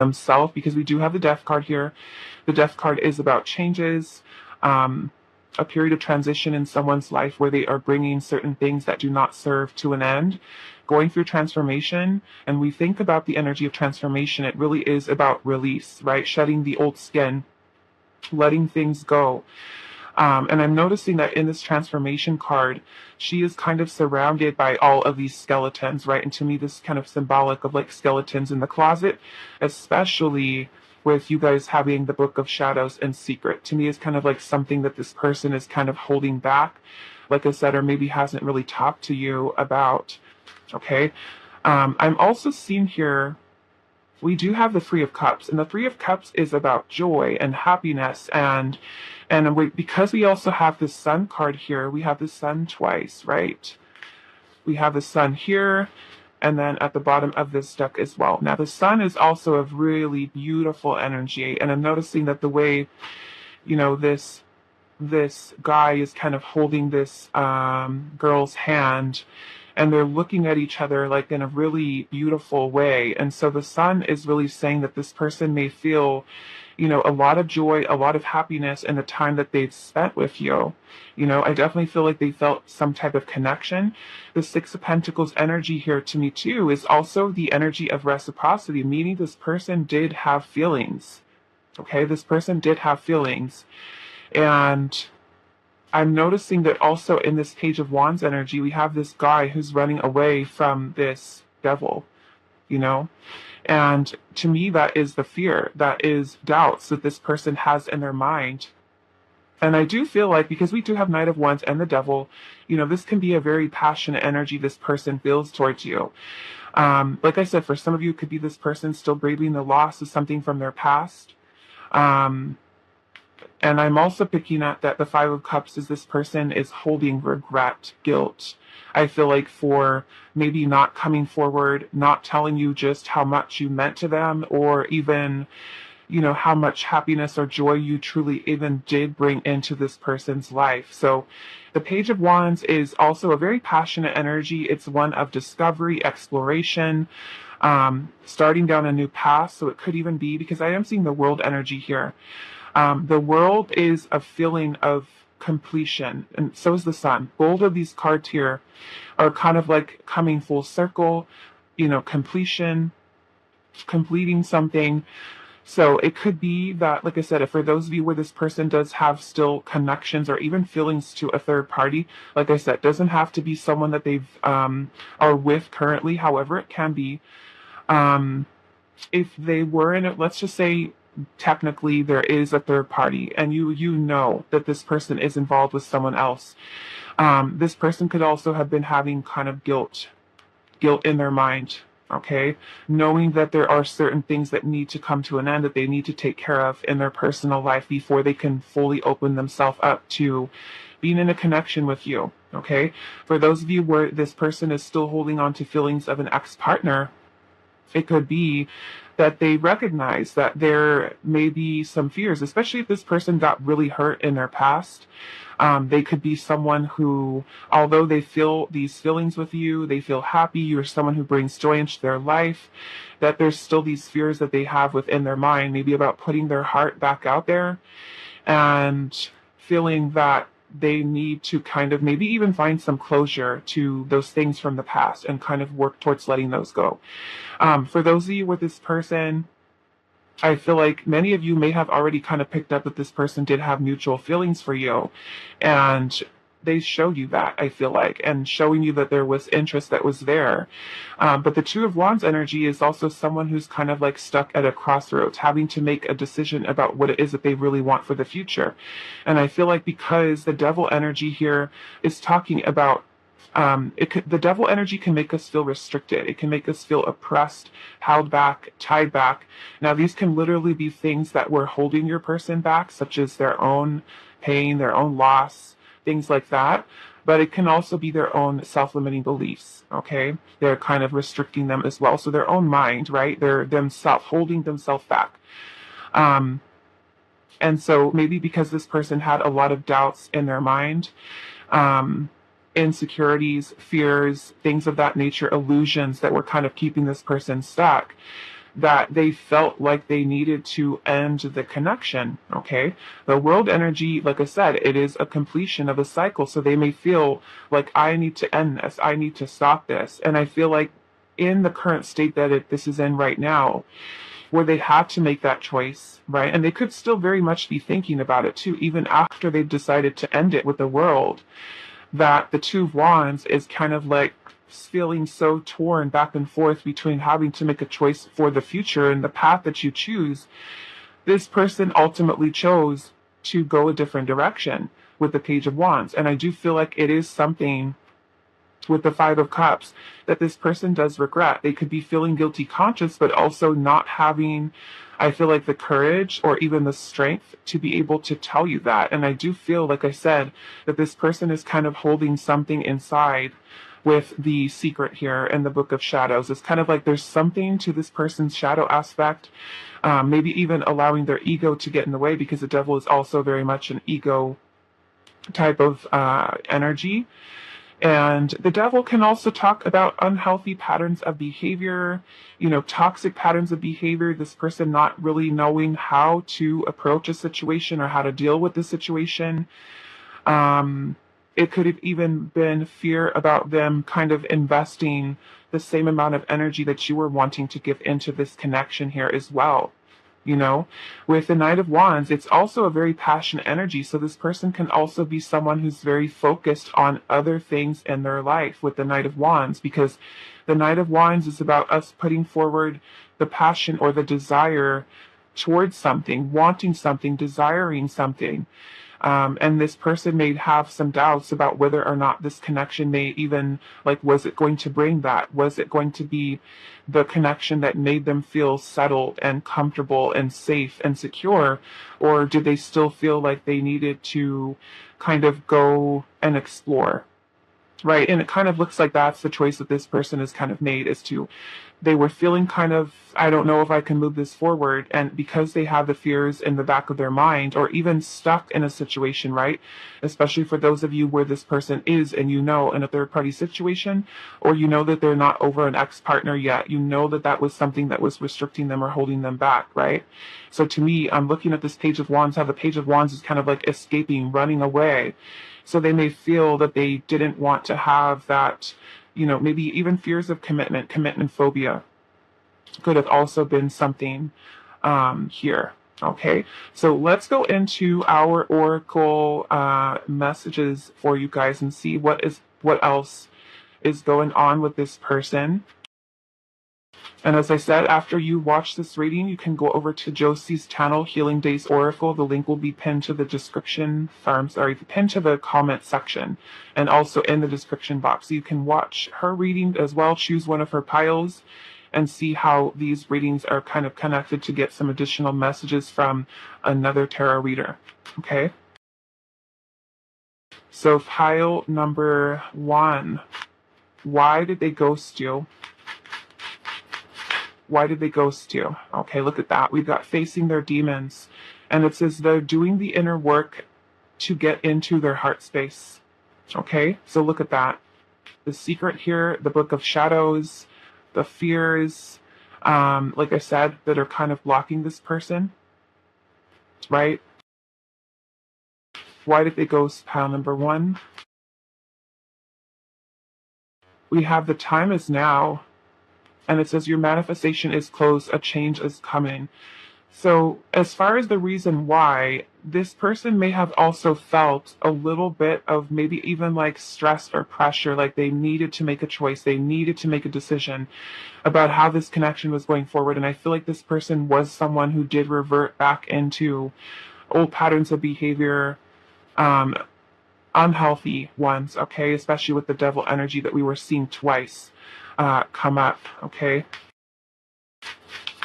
themselves, because we do have the death card here. The death card is about changes, a period of transition in someone's life where they are bringing certain things that do not serve to an end, going through transformation. And we think about the energy of transformation, it really is about release, right? Shedding the old skin, letting things go. And I'm noticing that in this transformation card, she is kind of surrounded by all of these skeletons, right? And to me, this is kind of symbolic of like skeletons in the closet, especially with you guys having the Book of Shadows and Secret. To me, is kind of like something that this person is kind of holding back, like I said, or maybe hasn't really talked to you about. Okay. I'm also seeing here, we do have the Three of Cups, and the Three of Cups is about joy and happiness, and because we also have the Sun card here, we have the Sun twice, right? We have the Sun here, and then at the bottom of this deck as well. Now, the Sun is also a really beautiful energy, and I'm noticing that the way, this guy is kind of holding this girl's hand, and they're looking at each other like in a really beautiful way. And so the Sun is really saying that this person may feel, a lot of joy, a lot of happiness in the time that they've spent with you. I definitely feel like they felt some type of connection. The Six of Pentacles energy here to me too is also the energy of reciprocity, meaning this person did have feelings. Okay, this person did have feelings. And I'm noticing that also in this Page of Wands energy, we have this guy who's running away from this devil, And to me, that is the fear, that is doubts that this person has in their mind. And I do feel like, because we do have Knight of Wands and the devil, this can be a very passionate energy this person feels towards you. Like I said, for some of you, it could be this person still grieving the loss of something from their past. And I'm also picking up that the Five of Cups is this person is holding regret, guilt. I feel like for maybe not coming forward, not telling you just how much you meant to them, or even, how much happiness or joy you truly even did bring into this person's life. So the Page of Wands is also a very passionate energy. It's one of discovery, exploration, starting down a new path. So it could even be, because I am seeing the World energy here. The World is a feeling of completion, and so is the Sun. Both of these cards here are kind of like coming full circle, completion, completing something. So it could be that, like I said, if for those of you where this person does have still connections or even feelings to a third party, like I said, doesn't have to be someone that they've are with currently. However, it can be. If they were in it, let's just say technically there is a third party, and you know that this person is involved with someone else. This person could also have been having kind of guilt in their mind. Okay, knowing that there are certain things that need to come to an end, that they need to take care of in their personal life before they can fully open themselves up to being in a connection with you. Okay, for those of you where this person is still holding on to feelings of an ex-partner, it could be that they recognize that there may be some fears, especially if this person got really hurt in their past. They could be someone who, although they feel these feelings with you, they feel happy, you're someone who brings joy into their life, that there's still these fears that they have within their mind, maybe about putting their heart back out there, and feeling that they need to kind of maybe even find some closure to those things from the past and kind of work towards letting those go. For those of you with this person, I feel like many of you may have already kind of picked up that this person did have mutual feelings for you, and they showed you that, I feel like, and showing you that there was interest that was there. But the Two of Wands energy is also someone who's kind of like stuck at a crossroads, having to make a decision about what it is that they really want for the future. And I feel like because the Devil energy here is talking about the devil energy can make us feel restricted. It can make us feel oppressed, held back, tied back. Now, these can literally be things that were holding your person back, such as their own pain, their own loss, things like that. But it can also be their own self-limiting beliefs, okay? They're kind of restricting them as well. So their own mind, right? They're themselves holding themselves back. And so maybe because this person had a lot of doubts in their mind, insecurities, fears, things of that nature, illusions that were kind of keeping this person stuck, that they felt like they needed to end the connection, okay? The world energy, like I said, it is a completion of a cycle. So they may feel like, I need to end this, I need to stop this. And I feel like in the current state that this is in right now, where they had to make that choice, right? And they could still very much be thinking about it too, even after they've decided to end it with the world, that the Two of Wands is kind of like feeling so torn back and forth between having to make a choice for the future and the path that you choose. This person ultimately chose to go a different direction with the Page of Wands. And I do feel like it is something with the Five of Cups that this person does regret. They could be feeling guilty conscious, but also not having, I feel like, the courage or even the strength to be able to tell you that. And I do feel, like I said, that this person is kind of holding something inside with the Secret here in the Book of Shadows. It's kind of like there's something to this person's shadow aspect, maybe even allowing their ego to get in the way, because the Devil is also very much an ego type of energy. And the Devil can also talk about unhealthy patterns of behavior, toxic patterns of behavior, this person not really knowing how to approach a situation or how to deal with the situation. It could have even been fear about them kind of investing the same amount of energy that you were wanting to give into this connection here as well. With the Knight of Wands, it's also a very passionate energy. So this person can also be someone who's very focused on other things in their life with the Knight of Wands, because the Knight of Wands is about us putting forward the passion or the desire towards something, wanting something, desiring something. And this person may have some doubts about whether or not this connection may even, was it going to bring that? Was it going to be the connection that made them feel settled and comfortable and safe and secure? Or did they still feel like they needed to kind of go and explore? Right. And it kind of looks like that's the choice that this person has kind of made, is to, they were feeling kind of, I don't know if I can move this forward. And because they have the fears in the back of their mind, or even stuck in a situation, right? Especially for those of you where this person is, and in a third party situation, or that they're not over an ex-partner yet, that that was something that was restricting them or holding them back, right? So to me, I'm looking at this Page of Wands, how the Page of Wands is kind of like escaping, running away. So they may feel that they didn't want to have that, maybe even fears of commitment phobia could have also been something here. Okay, so let's go into our oracle messages for you guys and see what else is going on with this person. And as I said, after you watch this reading, you can go over to Josie's channel, Healing Days Oracle. The link will be pinned to the pinned to the comment section, and also in the description box. So you can watch her reading as well, choose one of her piles, and see how these readings are kind of connected to get some additional messages from another tarot reader. Okay? So pile number 1. Why did they ghost you? Why did they ghost you? Okay, look at that. We've got facing their demons. And it says they're doing the inner work to get into their heart space. Okay, so look at that. The Secret here, the Book of Shadows, the fears, like I said, that are kind of blocking this person, right? Why did they ghost pile number 1? We have the time is now. And it says your manifestation is close, a change is coming. So as far as the reason why, this person may have also felt a little bit of maybe even like stress or pressure, like they needed to make a choice, they needed to make a decision about how this connection was going forward. And I feel like this person was someone who did revert back into old patterns of behavior, unhealthy ones, okay, especially with the Devil energy that we were seeing twice come up, okay?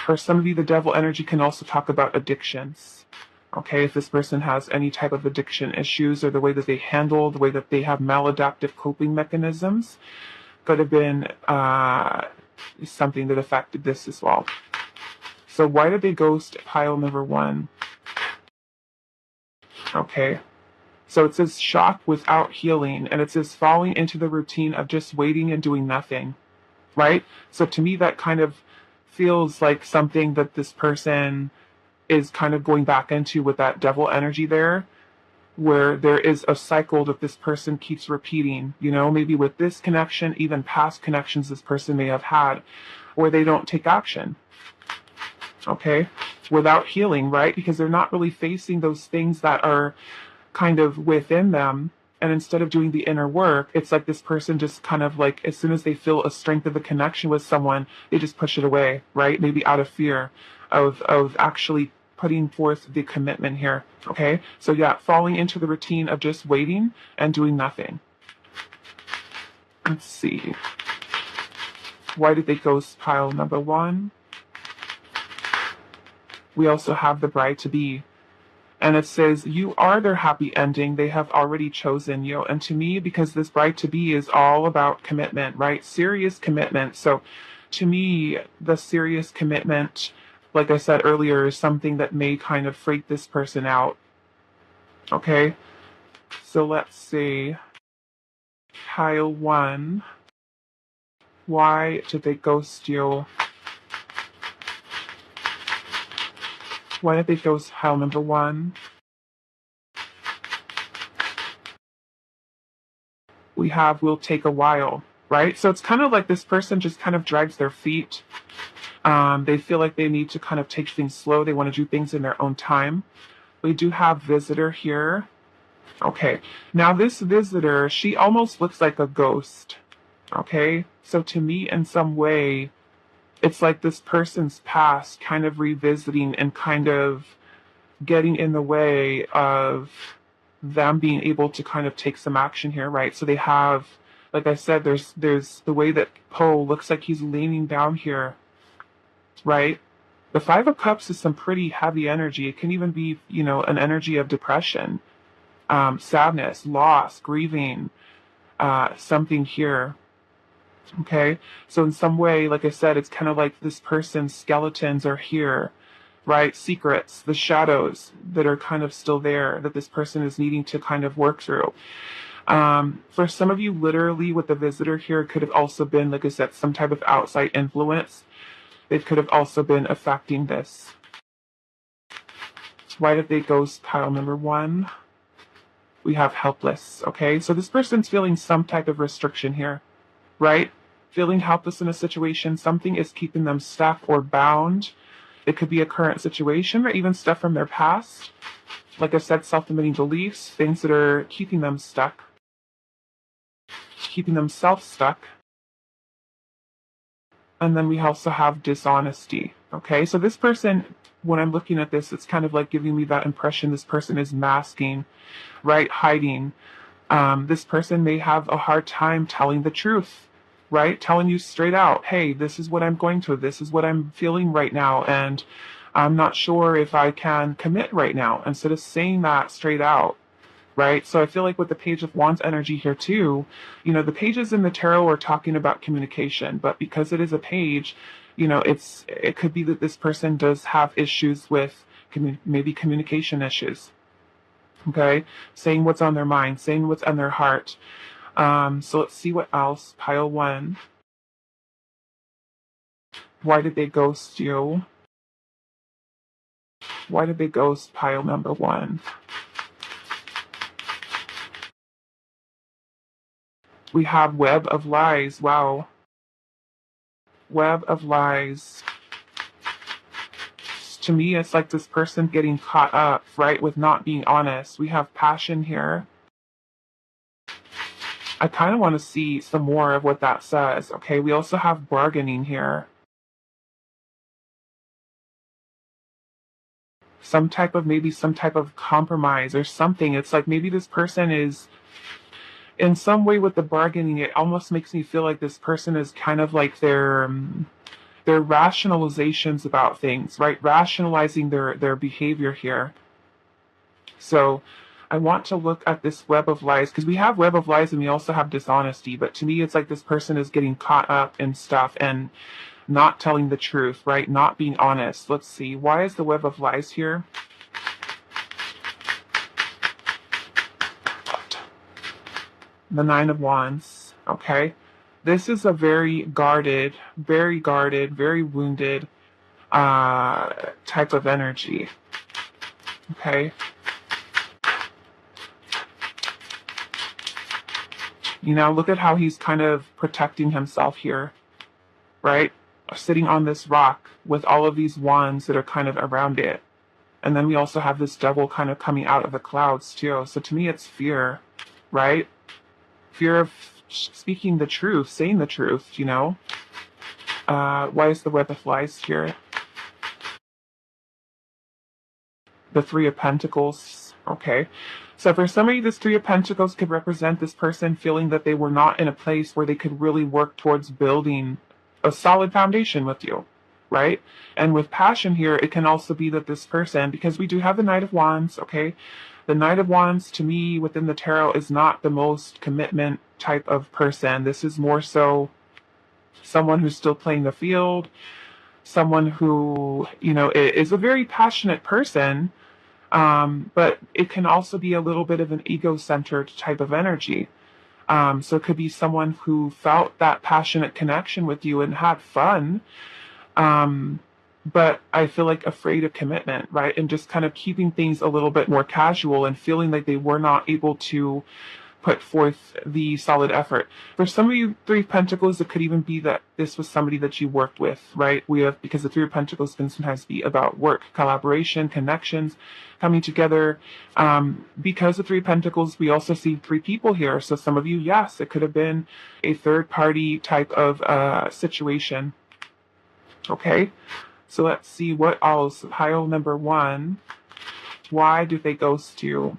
For some of you, the Devil energy can also talk about addictions, okay? If this person has any type of addiction issues, or the way that they handle, the way that they have maladaptive coping mechanisms, could have been something that affected this as well. So why did they ghost pile number 1? Okay. So it says shock without healing, and it says falling into the routine of just waiting and doing nothing. Right? So to me, that kind of feels like something that this person is kind of going back into with that devil energy there, where there is a cycle that this person keeps repeating, you know, maybe with this connection, even past connections this person may have had, where they don't take action, okay, without healing, right? Because they're not really facing those things that are kind of within them. And instead of doing the inner work, it's like this person just kind of like, as soon as they feel a strength of a connection with someone, they just push it away, right? Maybe out of fear of actually putting forth the commitment here, okay? So yeah, falling into the routine of just waiting and doing nothing. Let's see. Why did they ghost pile number 1? We also have the bride-to-be. And it says, you are their happy ending. They have already chosen you. And to me, because this bride-to-be is all about commitment, right? Serious commitment. So to me, the serious commitment, like I said earlier, is something that may kind of freak this person out. Okay? So let's see. Pile 1. Why did they ghost you? Why did they ghost pile number 1? We have will take a while, right? So it's kind of like this person just kind of drags their feet. They feel like they need to kind of take things slow. They want to do things in their own time. We do have visitor here. Okay, now this visitor, she almost looks like a ghost. Okay, so to me, in some way, it's like this person's past kind of revisiting and kind of getting in the way of them being able to kind of take some action here, right? So they have, like I said, there's the way that Poe looks like he's leaning down here, right? The 5 of Cups is some pretty heavy energy. It can even be, you know, an energy of depression, sadness, loss, grieving, something here. Okay, so in some way, like I said, it's kind of like this person's skeletons are here, right? Secrets, the shadows that are kind of still there that this person is needing to kind of work through. For some of you, literally with the visitor here, it could have also been, like I said, some type of outside influence. It could have also been affecting this. Why did they ghost pile number 1? We have helpless, okay? So this person's feeling some type of restriction here, right? Feeling helpless in a situation, something is keeping them stuck or bound. It could be a current situation or even stuff from their past. Like I said, self-limiting beliefs, things that are keeping them stuck, keeping themselves stuck. And then we also have dishonesty. Okay, so this person, when I'm looking at this, it's kind of like giving me that impression this person is masking, right? Hiding. This person may have a hard time telling the truth, right? Telling you straight out, hey, this is what I'm going through. This is what I'm feeling right now. And I'm not sure if I can commit right now, instead of saying that straight out, right? So I feel like with the Page of Wands energy here too, you know, the pages in the tarot are talking about communication, but because it is a page, you know, it could be that this person does have issues with maybe communication issues. Okay, saying what's on their mind, saying what's on their heart. So let's see what else. Pile 1. Why did they ghost you? Why did they ghost pile number 1? We have web of lies. Wow. Web of lies. To me, it's like this person getting caught up, right, with not being honest. We have passion here. I kind of want to see some more of what that says. Okay, we also have bargaining here. Maybe some type of compromise or something. It's like maybe this person is in some way with the bargaining. It almost makes me feel like this person is kind of like their rationalizations about things, right? Rationalizing their behavior here. So I want to look at this web of lies, because we have web of lies and we also have dishonesty, but to me it's like this person is getting caught up in stuff and not telling the truth, right? Not being honest. Let's see. Why is the web of lies here? The 9 of Wands. Okay. This is a very guarded, very wounded type of energy. Okay. Look at how he's kind of protecting himself here, right? Sitting on this rock with all of these wands that are kind of around it. And then we also have this devil kind of coming out of the clouds too. So to me, it's fear, right? Fear of speaking the truth, saying the truth, Why is the web of flies here? The Three of Pentacles. Okay. So for some of you, this Three of Pentacles could represent this person feeling that they were not in a place where they could really work towards building a solid foundation with you, right? And with passion here, it can also be that this person, because we do have the Knight of Wands, okay? The Knight of Wands, to me, within the tarot, is not the most commitment type of person. This is more so someone who's still playing the field, someone who, is a very passionate person, but it can also be a little bit of an ego-centered type of energy. So it could be someone who felt that passionate connection with you and had fun, but I feel like afraid of commitment, right? And just kind of keeping things a little bit more casual and feeling like they were not able to put forth the solid effort. For some of you, Three of Pentacles, it could even be that this was somebody that you worked with, right? Because the Three of Pentacles can sometimes be about work, collaboration, connections, coming together. Because of Three of Pentacles, we also see three people here. So some of you, yes, it could have been a third party type of situation. Okay, so let's see what else. Pile number 1. Why do they ghost you?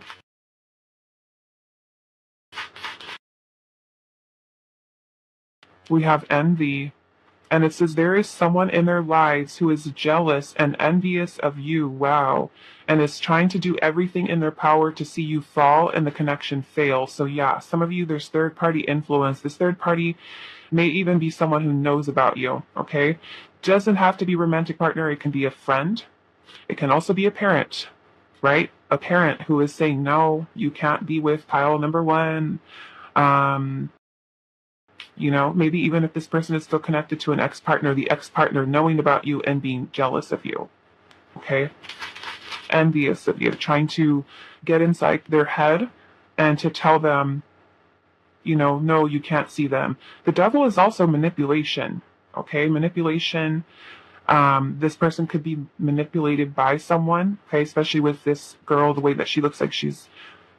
We have envy. And it says there is someone in their lives who is jealous and envious of you. Wow. And is trying to do everything in their power to see you fall and the connection fail. So yeah, some of you, there's third party influence. This third party may even be someone who knows about you. Okay. Doesn't have to be a romantic partner. It can be a friend. It can also be a parent, right? A parent who is saying, no, you can't be with pile number 1. Maybe even if this person is still connected to an ex-partner, the ex-partner knowing about you and being jealous of you, okay? Envious of you, trying to get inside their head and to tell them, no, you can't see them. The devil is also manipulation, okay? Manipulation. This person could be manipulated by someone, okay? Especially with this girl, the way that she looks like she's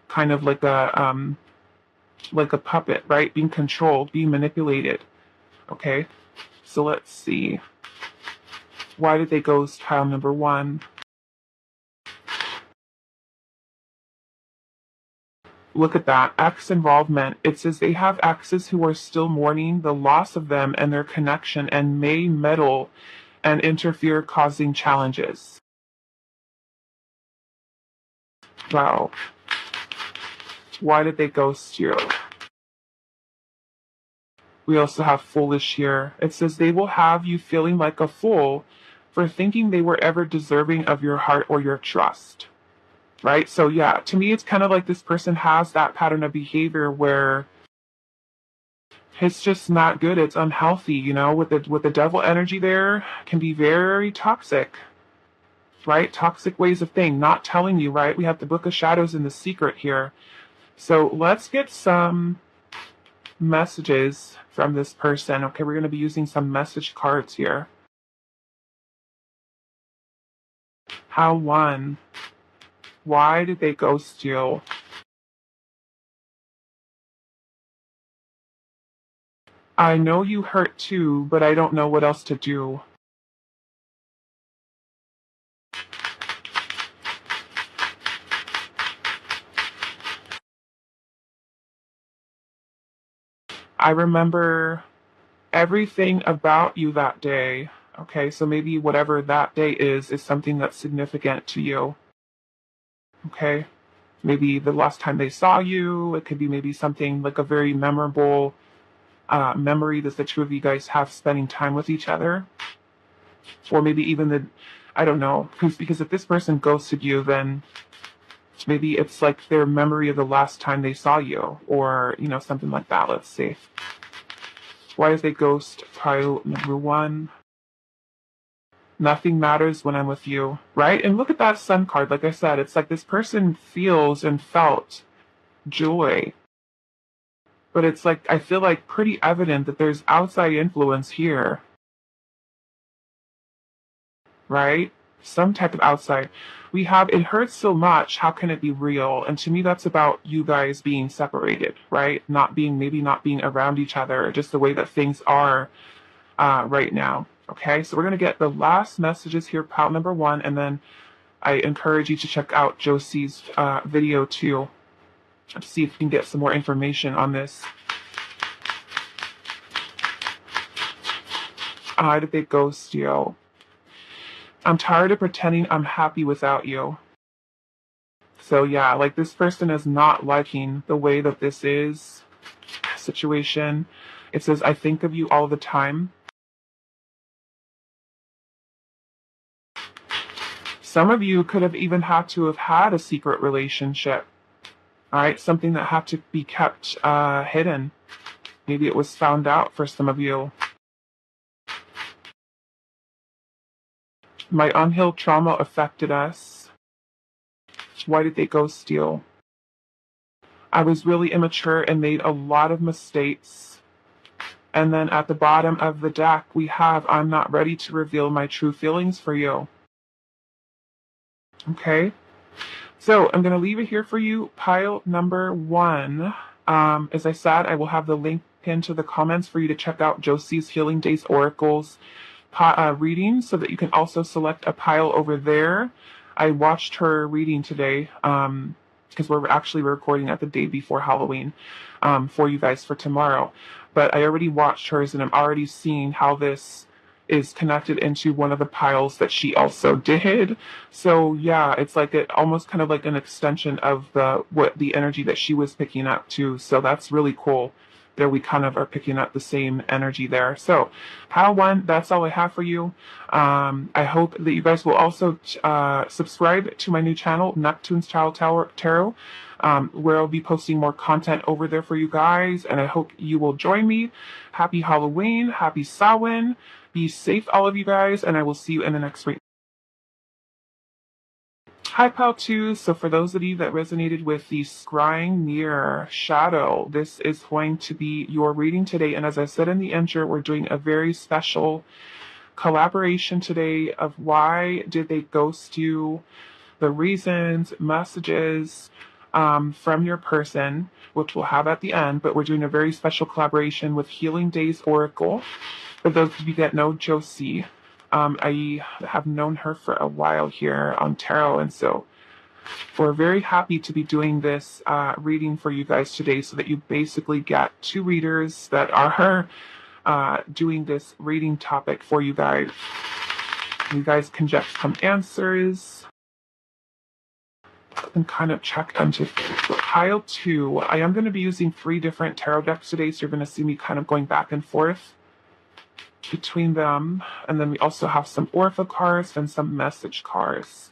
kind of like a puppet, right? Being controlled, being manipulated. Okay, so let's see. Why did they ghost pile number 1? Look at that, ex involvement. It says they have exes who are still mourning the loss of them and their connection and may meddle and interfere, causing challenges. Wow. Why did they ghost you? We also have foolish here. It says they will have you feeling like a fool for thinking they were ever deserving of your heart or your trust. Right? So yeah, to me, it's kind of like this person has that pattern of behavior where it's just not good. It's unhealthy, with the devil energy there can be very toxic. Right? Toxic ways of thinking, not telling you, right? We have the Book of Shadows and the Secret here. So let's get some messages from this person. Okay, we're going to be using some message cards here. How 1. Why did they ghost you? I know you hurt too, but I don't know what else to do. I remember everything about you that day. Okay, so maybe whatever that day is something that's significant to you. Okay, maybe the last time they saw you, it could be maybe something like a very memorable memory that the two of you guys have spending time with each other. Or maybe even I don't know, because if this person ghosted you, then maybe it's like their memory of the last time they saw you, or, something like that. Let's see. Why did they ghost pile number 1? Nothing matters when I'm with you, right? And look at that sun card. Like I said, it's like this person feels and felt joy. But it's like, I feel like pretty evident that there's outside influence here, right? Some type of outside. We have, it hurts so much, how can it be real? And to me, that's about you guys being separated, right? Maybe not being around each other, just the way that things are right now. Okay, so we're going to get the last messages here, pile number 1, and then I encourage you to check out Josie's video too, to see if you can get some more information on this. Why did they ghost you? I'm tired of pretending I'm happy without you. So yeah, like this person is not liking the way that this is situation. It says, I think of you all the time. Some of you could have even had to have had a secret relationship. All right, something that had to be kept hidden. Maybe it was found out for some of you. My unhealed trauma affected us. Why did they ghost you? I was really immature and made a lot of mistakes. And then at the bottom of the deck, we have, I'm not ready to reveal my true feelings for you. Okay? So I'm going to leave it here for you. Pile number 1. As I said, I will have the link pinned to the comments for you to check out Josie's Healing Days Oracles reading, so that you can also select a pile over there. I watched her reading today because we're actually recording at the day before Halloween for you guys for tomorrow. But I already watched hers, and I'm already seeing how this is connected into one of the piles that she also did. So yeah, it's like almost kind of like an extension of the energy that she was picking up too. So that's really cool. There we kind of are picking up the same energy there. So pile 1, that's all I have for you. I hope that you guys will also subscribe to my new channel, Neptune's Child Tarot, where I'll be posting more content over there for you guys. And I hope you will join me. Happy Halloween, happy Samhain. Be safe, all of you guys, and I will see you in the next reading. Hi, Pile 2. So for those of you that resonated with the scrying mirror shadow, this is going to be your reading today. And as I said in the intro, we're doing a very special collaboration today of why did they ghost you, the reasons, messages from your person, which we'll have at the end. But we're doing a very special collaboration with Healing Days Oracle. For those of you that know Josie, I have known her for a while here on tarot, and so we're very happy to be doing this reading for you guys today, so that you basically get 2 readers that are doing this reading topic for you guys. You guys can get some answers and kind of check them to pile 2. I am going to be using 3 different tarot decks today, so you're going to see me kind of going back and forth between them. And then we also have some oracle cards and some message cards.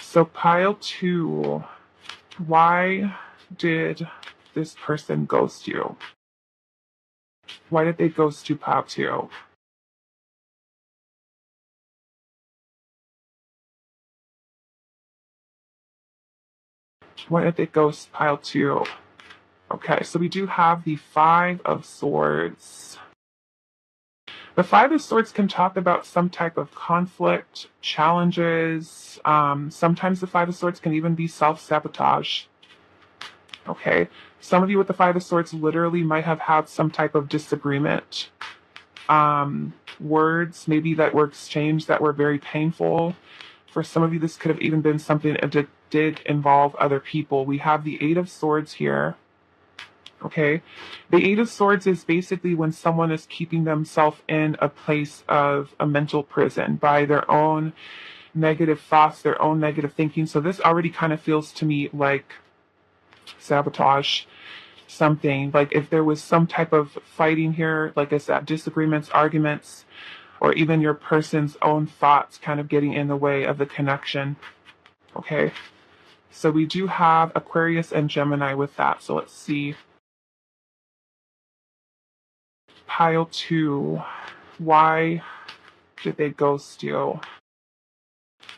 So pile 2, why did this person ghost you? Why did they ghost you, pile 2? Why did they ghost pile 2? Okay, so we do have the 5 of Swords. The 5 of Swords can talk about some type of conflict, challenges. Sometimes the 5 of Swords can even be self-sabotage. Okay, some of you with the 5 of Swords literally might have had some type of disagreement. Words maybe that were exchanged that were very painful. For some of you, this could have even been something that did involve other people. We have the 8 of Swords here. Okay, the 8 of Swords is basically when someone is keeping themselves in a place of a mental prison by their own negative thoughts, their own negative thinking. So this already kind of feels to me like sabotage, something. Like if there was some type of fighting here, like I said, disagreements, arguments, or even your person's own thoughts kind of getting in the way of the connection. Okay, so we do have Aquarius and Gemini with that. So let's see. Pile 2. Why did they ghost you?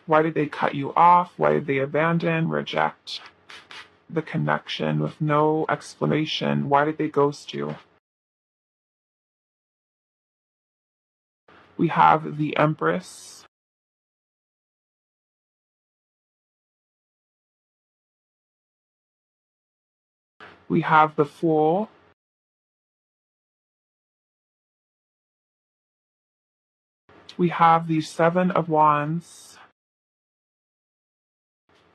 Why did they cut you off? Why did they abandon, reject the connection with no explanation? Why did they ghost you? We have the Empress. We have the Fool. We have the Seven of Wands.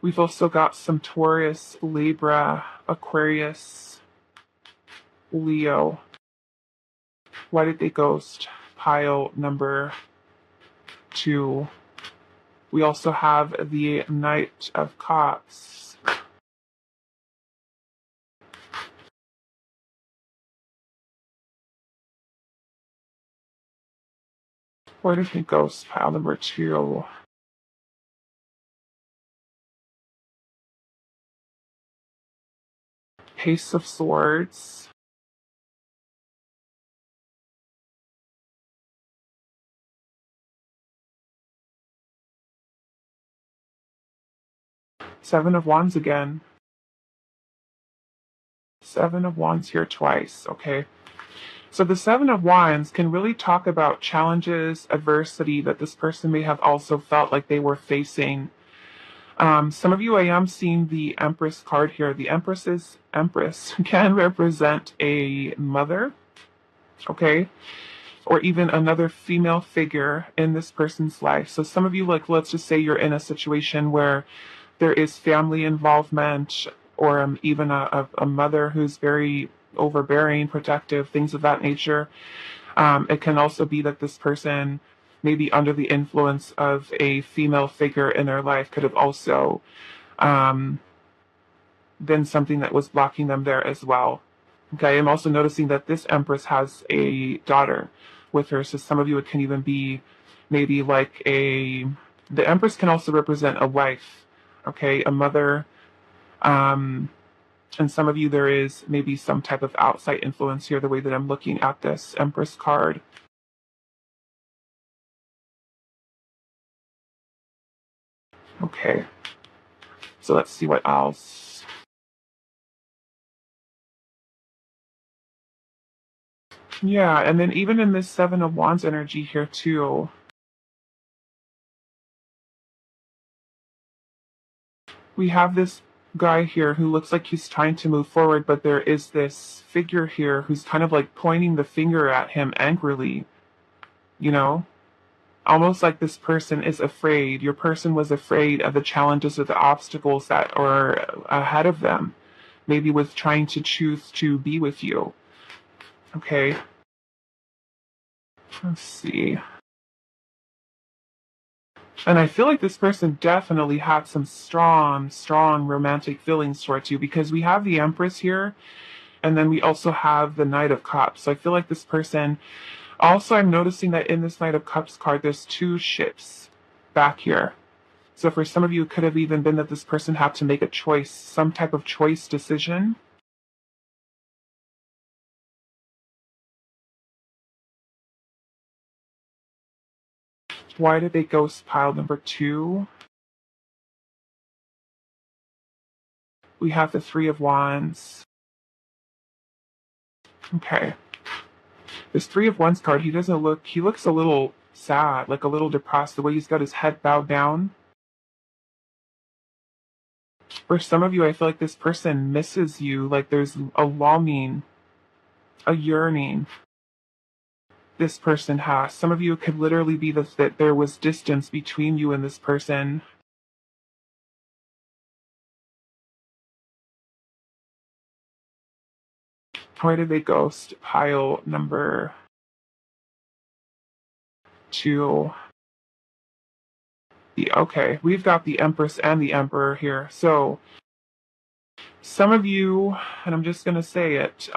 We've also got some Taurus, Libra, Aquarius, Leo. Why did they ghost? Pile number 2. We also have the Knight of Cups. Why did they ghost? Pile number 2. Ace of Swords. Seven of Wands again. Seven of Wands here twice, okay? So the Seven of Wands can really talk about challenges, adversity that this person may have also felt like they were facing. Some of you, I am seeing the Empress card here. The Empress can represent a mother, okay? Or even another female figure in this person's life. So some of you, like, let's just say you're in a situation where there is family involvement, or even a mother who's very overbearing, protective, things of that nature. It can also be that this person, maybe under the influence of a female figure in their life, could have also been something that was blocking them there as well. Okay, I'm also noticing that this Empress has a daughter with her, so some of you, it can even be maybe like the Empress can also represent a wife, okay, a mother, and some of you, there is maybe some type of outside influence here, the way that I'm looking at this Empress card. Okay, so let's see what else. Yeah, and then even in this Seven of Wands energy here too, we have this guy here who looks like he's trying to move forward, but there is this figure here who's kind of like pointing the finger at him angrily, you know? Almost like this person is afraid. Your person was afraid of the challenges or the obstacles that are ahead of them, maybe with trying to choose to be with you. Okay? Let's see. And I feel like this person definitely had some strong, strong romantic feelings towards you, because we have the Empress here, and then we also have the Knight of Cups. So I feel like this person, also I'm noticing that in this Knight of Cups card, there's 2 ships back here. So for some of you, it could have even been that this person had to make a choice, some type of choice decision. Why did they ghost pile number 2? We have the Three of Wands. Okay. This Three of Wands card, he looks a little sad, like a little depressed, the way he's got his head bowed down. For some of you, I feel like this person misses you, like there's a longing, a yearning this person has. Some of you, it could literally be that there was distance between you and this person. Why did they ghost pile number 2? Okay, we've got the Empress and the Emperor here. So some of you, and I'm just going to say it,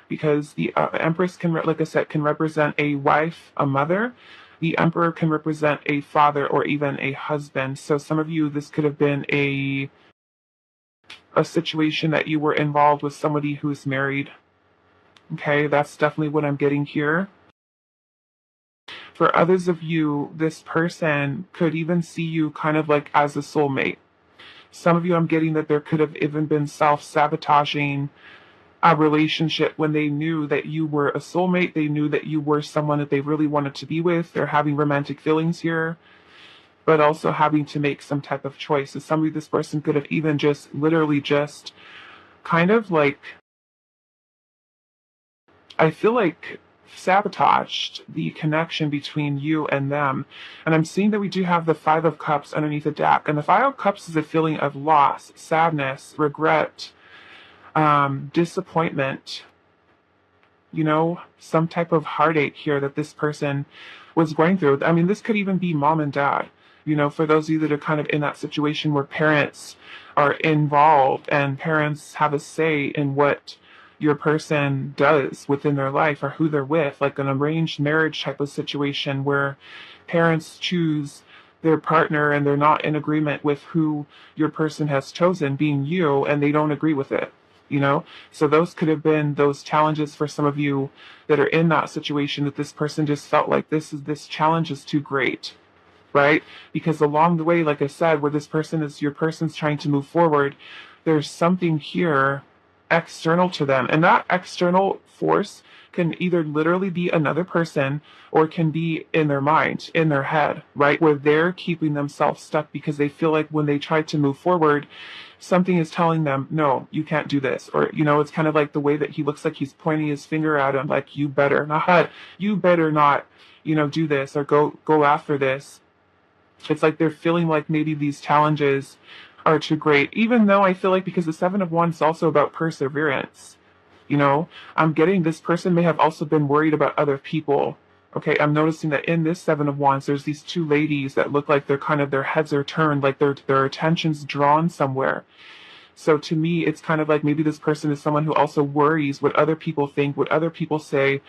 because the Empress can, like I said, can represent a wife, a mother. The Emperor can represent a father or even a husband. So some of you, this could have been a situation that you were involved with somebody who's married. Okay, that's definitely what I'm getting here. For others of you, this person could even see you kind of like as a soulmate. Some of you, I'm getting that there could have even been self-sabotaging a relationship when they knew that you were a soulmate. They knew that you were someone that they really wanted to be with. They're having romantic feelings here, but also having to make some type of choice. So some of this person could have even just literally just kind of like, I feel like sabotaged the connection between you and them. And I'm seeing that we do have the Five of Cups underneath the deck. And the Five of Cups is a feeling of loss, sadness, regret, disappointment, some type of heartache here that this person was going through. I mean, this could even be mom and dad, for those of you that are kind of in that situation where parents are involved and parents have a say in what your person does within their life or who they're with, like an arranged marriage type of situation where parents choose their partner and they're not in agreement with who your person has chosen, being you, and they don't agree with it. So those could have been those challenges for some of you that are in that situation, that this person just felt like this challenge is too great, right? Because along the way, like I said, where your person's trying to move forward, there's something here external to them. And that external force can either literally be another person or can be in their mind, in their head, right? Where they're keeping themselves stuck because they feel like when they try to move forward, something is telling them, no, you can't do this. Or, it's kind of like the way that he looks like he's pointing his finger at him, like, you better not, do this or go after this. It's like they're feeling like maybe these challenges are too great, even though I feel like because the Seven of Wands is also about perseverance. I'm getting this person may have also been worried about other people. Okay, I'm noticing that in this Seven of Wands, there's these two ladies that look like their heads are turned, like their attention's drawn somewhere. So to me, it's kind of like maybe this person is someone who also worries what other people think, what other people say,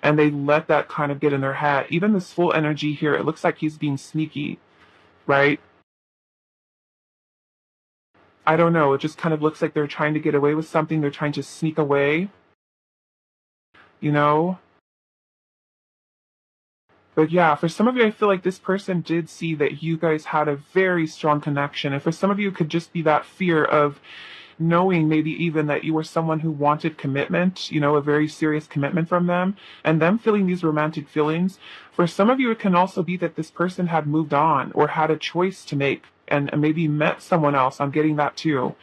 and they let that kind of get in their head. Even this full energy here, it looks like he's being sneaky, right? I don't know. It just kind of looks like they're trying to get away with something. They're trying to sneak away, you know? But yeah, for some of you, I feel like this person did see that you guys had a very strong connection. And for some of you, it could just be that fear of knowing maybe even that you were someone who wanted commitment, a very serious commitment from them, and them feeling these romantic feelings. For some of you, it can also be that this person had moved on or had a choice to make and maybe met someone else. I'm getting that too.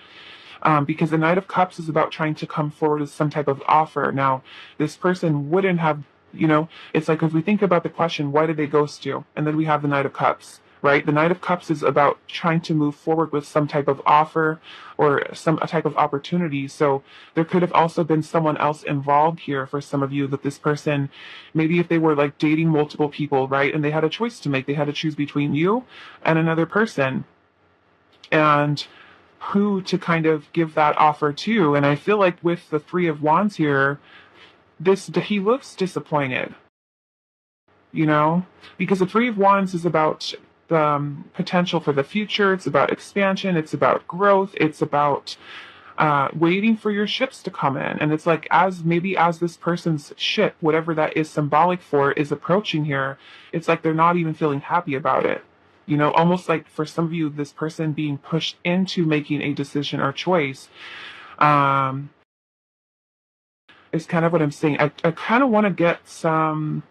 Because the Knight of Cups is about trying to come forward with some type of offer. Now, this person wouldn't have, it's like if we think about the question, why did they ghost you? And then we have the Knight of Cups, right? The Knight of Cups is about trying to move forward with some type of offer or some type of opportunity. So there could have also been someone else involved here for some of you, that this person, maybe if they were like dating multiple people, right? And they had a choice to make, they had to choose between you and another person. And who to kind of give that offer to. And I feel like with the Three of Wands here, he looks disappointed, because the Three of Wands is about the potential for the future. It's about expansion. It's about growth. It's about waiting for your ships to come in. And it's like as this person's ship, whatever that is symbolic for, is approaching here, it's like they're not even feeling happy about it. Almost like for some of you, this person being pushed into making a decision or choice is kind of what I'm saying. I kind of want to get some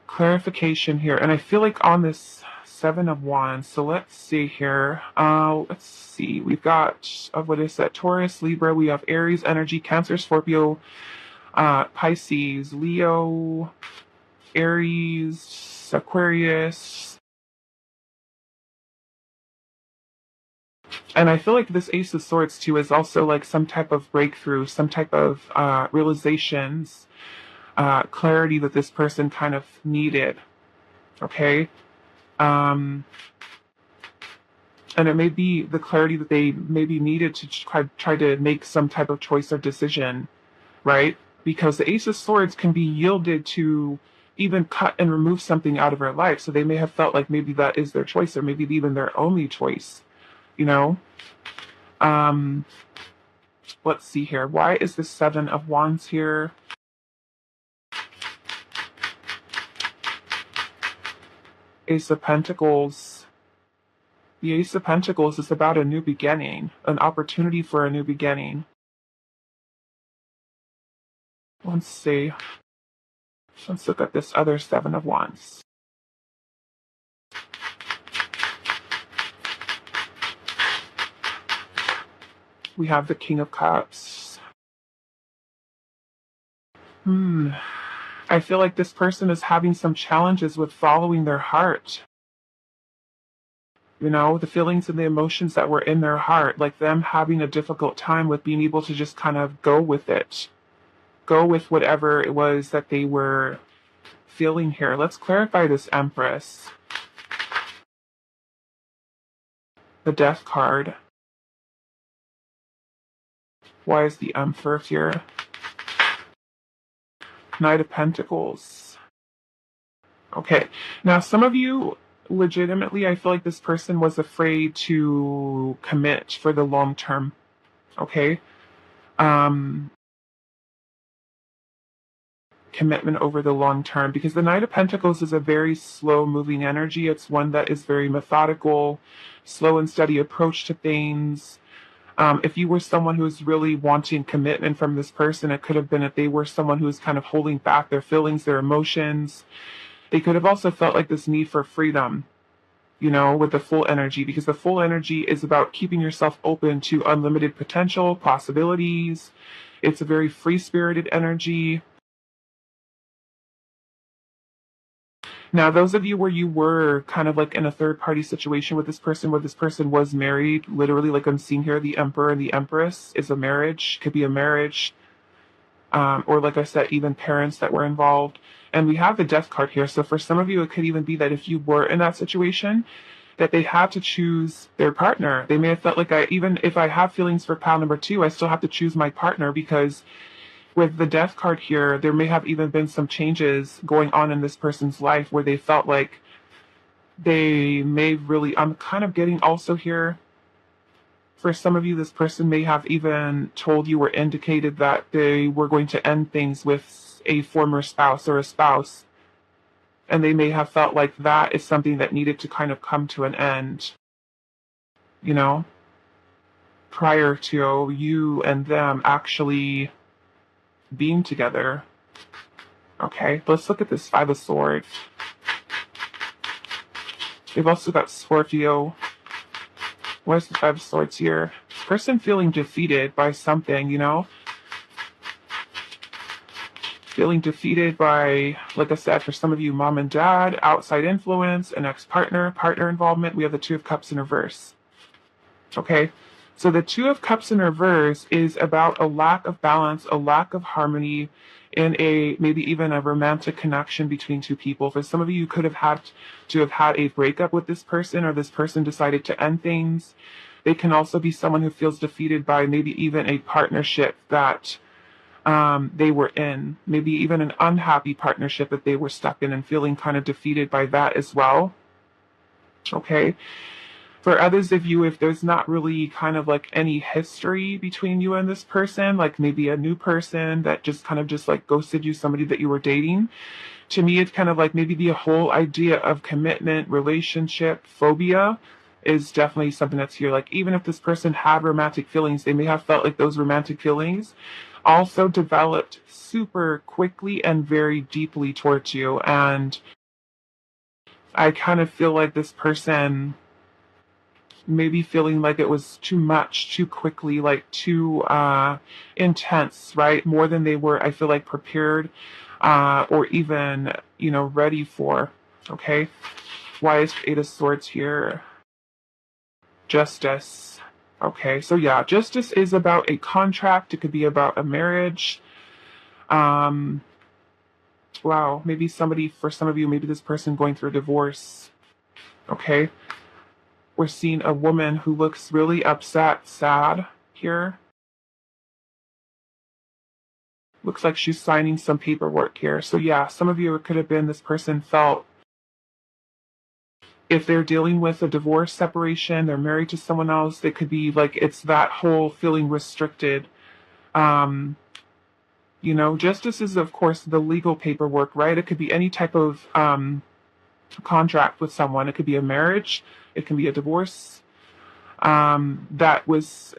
clarification here. And I feel like on this Seven of Wands, so let's see here. Let's see. We've got, what is that? Taurus, Libra. We have Aries energy, Cancer, Scorpio, Pisces, Leo, Aries, Aquarius. And I feel like this Ace of Swords too is also like some type of breakthrough, some type of realizations, clarity that this person kind of needed. Okay. And it may be the clarity that they maybe needed to try to make some type of choice or decision, right? Because the Ace of Swords can be yielded to even cut and remove something out of their life. So they may have felt like maybe that is their choice, or maybe even their only choice, Let's see here. Why is the Seven of Wands here? Ace of Pentacles. The Ace of Pentacles is about a new beginning, an opportunity for a new beginning. Let's see. Let's look at this other Seven of Wands. We have the King of Cups. I feel like this person is having some challenges with following their heart. You know, the feelings and the emotions that were in their heart, like them having a difficult time with being able to just kind of go with it. Go with whatever it was that they were feeling here. Let's clarify this Empress. The Death card. Why is the Emperor here? Knight of Pentacles. Okay, now some of you, legitimately, I feel like this person was afraid to commit for the long term. Okay? Commitment over the long term, because the Knight of Pentacles is a very slow moving energy. It's one that is very methodical, slow and steady approach to things. If you were someone who's really wanting commitment from this person, it could have been that they were someone who's kind of holding back their feelings, their emotions. They could have also felt like this need for freedom, you know, with the full energy, because the full energy is about keeping yourself open to unlimited potential, possibilities. It's a very free-spirited energy. Now, those of you where you were kind of like in a third-party situation with this person, where this person was married, literally, like I'm seeing here, the Emperor and the Empress is a marriage, could be a marriage, or like I said, even parents that were involved. And we have the Death card here. So for some of you, it could even be that if you were in that situation, that they had to choose their partner. They may have felt like, even if I have feelings for pile number 2, I still have to choose my partner, because with the Death card here, there may have even been some changes going on in this person's life where they felt like they may really, I'm kind of getting also here, for some of you, this person may have even told you or indicated that they were going to end things with a former spouse or a spouse. And they may have felt like that is something that needed to kind of come to an end, you know, prior to you and them actually being together. Okay, let's look at this Five of Swords. They've also got Scorpio. Where's the Five of Swords here? This person feeling defeated by something, you know? Feeling defeated by, like I said, for some of you, mom and dad, outside influence, an ex-partner, partner involvement. We have the Two of Cups in reverse. Okay? So the Two of Cups in reverse is about a lack of balance, a lack of harmony in a, maybe even a romantic connection between two people. For some of you, you could have had a breakup with this person, or this person decided to end things. They can also be someone who feels defeated by maybe even a partnership that they were in, maybe even an unhappy partnership that they were stuck in, and feeling kind of defeated by that as well. Okay? For others of you, if there's not really kind of like any history between you and this person, like maybe a new person that just kind of just like ghosted you, somebody that you were dating, to me, it's kind of like maybe the whole idea of commitment, relationship, phobia is definitely something that's here. Like, even if this person had romantic feelings, they may have felt like those romantic feelings also developed super quickly and very deeply towards you. And I kind of feel like this person maybe feeling like it was too much, too quickly, like too intense, right? More than they were, I feel like, prepared or even, you know, ready for. Okay? Why is Eight of Swords here? Justice. Okay, so yeah, justice is about a contract. It could be about a marriage. Wow, maybe somebody, for some of you, maybe this person going through a divorce. Okay? We're seeing a woman who looks really upset, sad here. Looks like she's signing some paperwork here. So yeah, some of you, it could have been this person felt, if they're dealing with a divorce, separation, they're married to someone else, it could be like it's that whole feeling restricted, Justice is, of course, the legal paperwork, right? It could be any type of contract with someone. It could be a marriage. It can be a divorce. That was,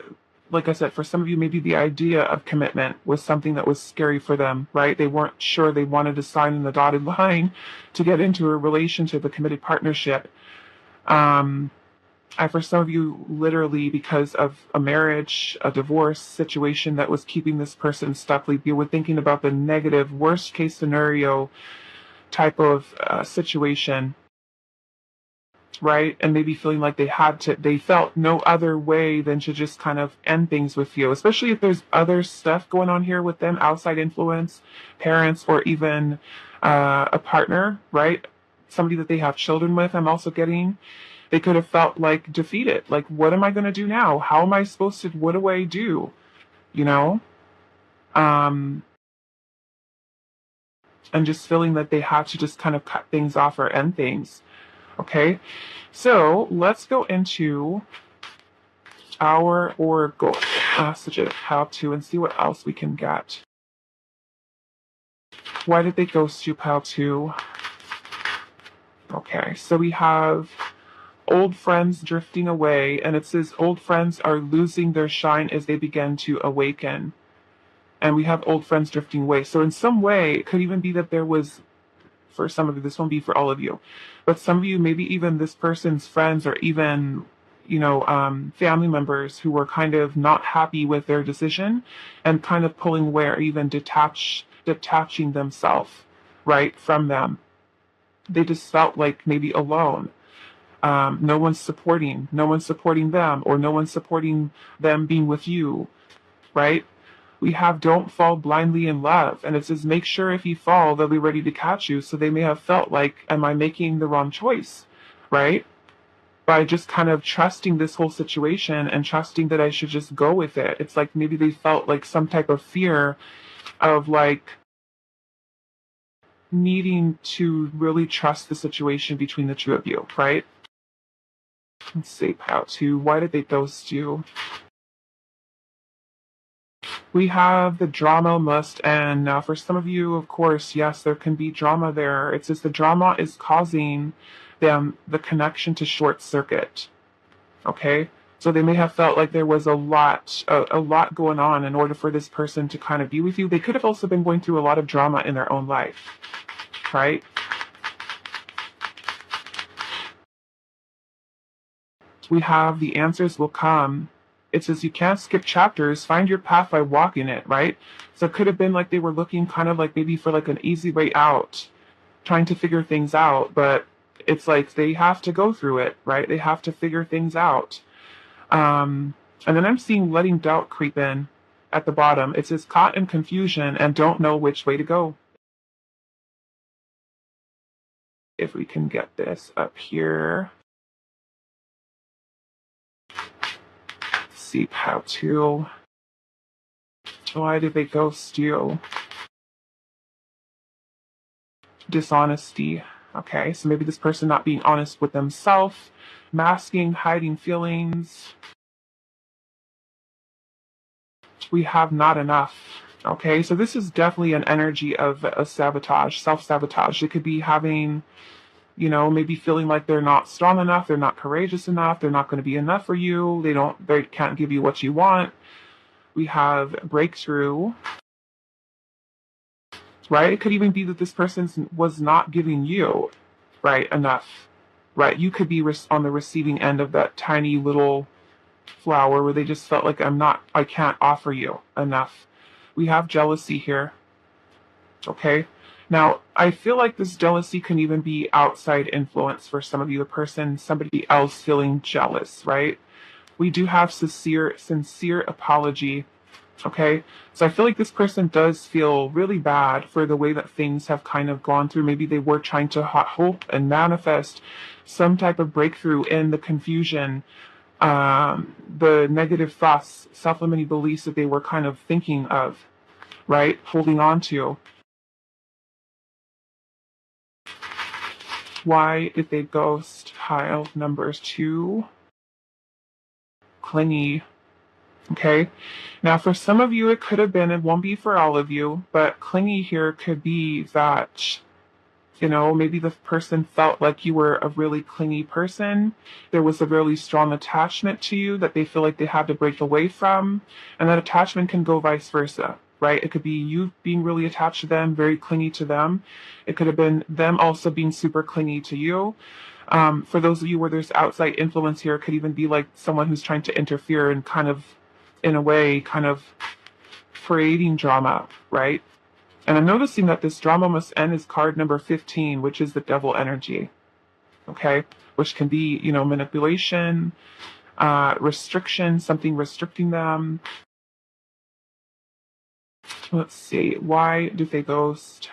like I said, for some of you, maybe the idea of commitment was something that was scary for them, right? They weren't sure they wanted to sign in the dotted line to get into a relationship, a committed partnership. For some of you, literally because of a marriage, a divorce situation that was keeping this person stuck, like you were thinking about the negative, worst case scenario type of situation, right? And maybe feeling like they felt no other way than to just kind of end things with you, especially if there's other stuff going on here with them, outside influence, parents, or even a partner, right? Somebody that they have children with, I'm also getting. They could have felt like defeated. Like, what am I going to do now? How am I supposed to, what do I do? You know? And just feeling that they have to just kind of cut things off or end things. Okay? So let's go into our oracle passage of how to and see what else we can get. Why did they ghost you, pile 2? Okay, so we have old friends drifting away, and it says old friends are losing their shine as they begin to awaken. And we have old friends drifting away. So in some way, it could even be that there was, for some of you, this won't be for all of you, but some of you, maybe even this person's friends or even, family members who were kind of not happy with their decision and kind of pulling away or even detaching themselves, right, from them. They just felt like maybe alone. No one's supporting them, or no one's supporting them being with you, right? We have don't fall blindly in love. And it says, make sure if you fall, they'll be ready to catch you. So they may have felt like, am I making the wrong choice, right? By just kind of trusting this whole situation and trusting that I should just go with it. It's like maybe they felt like some type of fear of like needing to really trust the situation between the two of you, right? Let's see, pile 2. Why did they ghost you? We have the drama must end. Now, for some of you, of course, yes, there can be drama there. It says the drama is causing them the connection to short circuit. Okay? So they may have felt like there was a lot going on in order for this person to kind of be with you. They could have also been going through a lot of drama in their own life, right? We have the answers will come. It says you can't skip chapters, find your path by walking it, right? So it could have been like they were looking kind of like maybe for like an easy way out, trying to figure things out, but it's like they have to go through it, right? They have to figure things out. And then I'm seeing letting doubt creep in at the bottom. It says caught in confusion and don't know which way to go. If we can get this up here. See how to. Why did they ghost you? Dishonesty. Okay, so maybe this person not being honest with themselves, masking, hiding feelings. We have not enough. Okay, so this is definitely an energy of a sabotage, self-sabotage. It could be having, maybe feeling like they're not strong enough, they're not courageous enough, they're not going to be enough for you, they can't give you what you want. We have breakthrough, right? It could even be that this person was not giving you, right, enough, right? You could be on the receiving end of that tiny little flower where they just felt like I can't offer you enough. We have jealousy here, okay? Now, I feel like this jealousy can even be outside influence for some of you, somebody else feeling jealous, right? We do have sincere apology. Okay, so I feel like this person does feel really bad for the way that things have kind of gone through. Maybe they were trying to hope and some type of breakthrough in the confusion, the negative thoughts, self-limiting beliefs that they were kind of thinking of, right? Holding on to. Why did they ghost? Pile numbers 2. Clingy. Okay. Now, for some of you, it could have been, it won't be for all of you, but clingy here could be that, maybe the person felt like you were a really clingy person. There was a really strong attachment to you that they feel like they had to break away from. And that attachment can go vice versa, right? It could be you being really attached to them, very clingy to them. It could have been them also being super clingy to you. For those of you where there's outside influence here, it could even be like someone who's trying to interfere and kind of, in a way, kind of creating drama, right? And I'm noticing that this drama must end is card number 15, which is the devil energy, okay? Which can be, manipulation, restriction, something restricting them. Let's see, why do they ghost?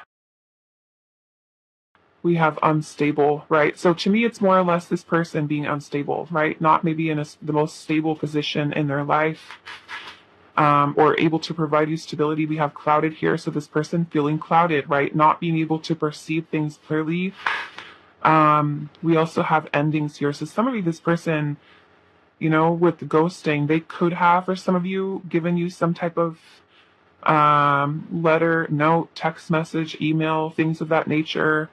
We have unstable, right? So to me, it's more or less this person being unstable, right? Not maybe in the most stable position in their life, or able to provide you stability. We have clouded here, so this person feeling clouded, right? Not being able to perceive things clearly. We also have endings here. So some of you, this person, with the ghosting, they could have, for some of you, given you some type of letter, note, text message, email, things of that nature.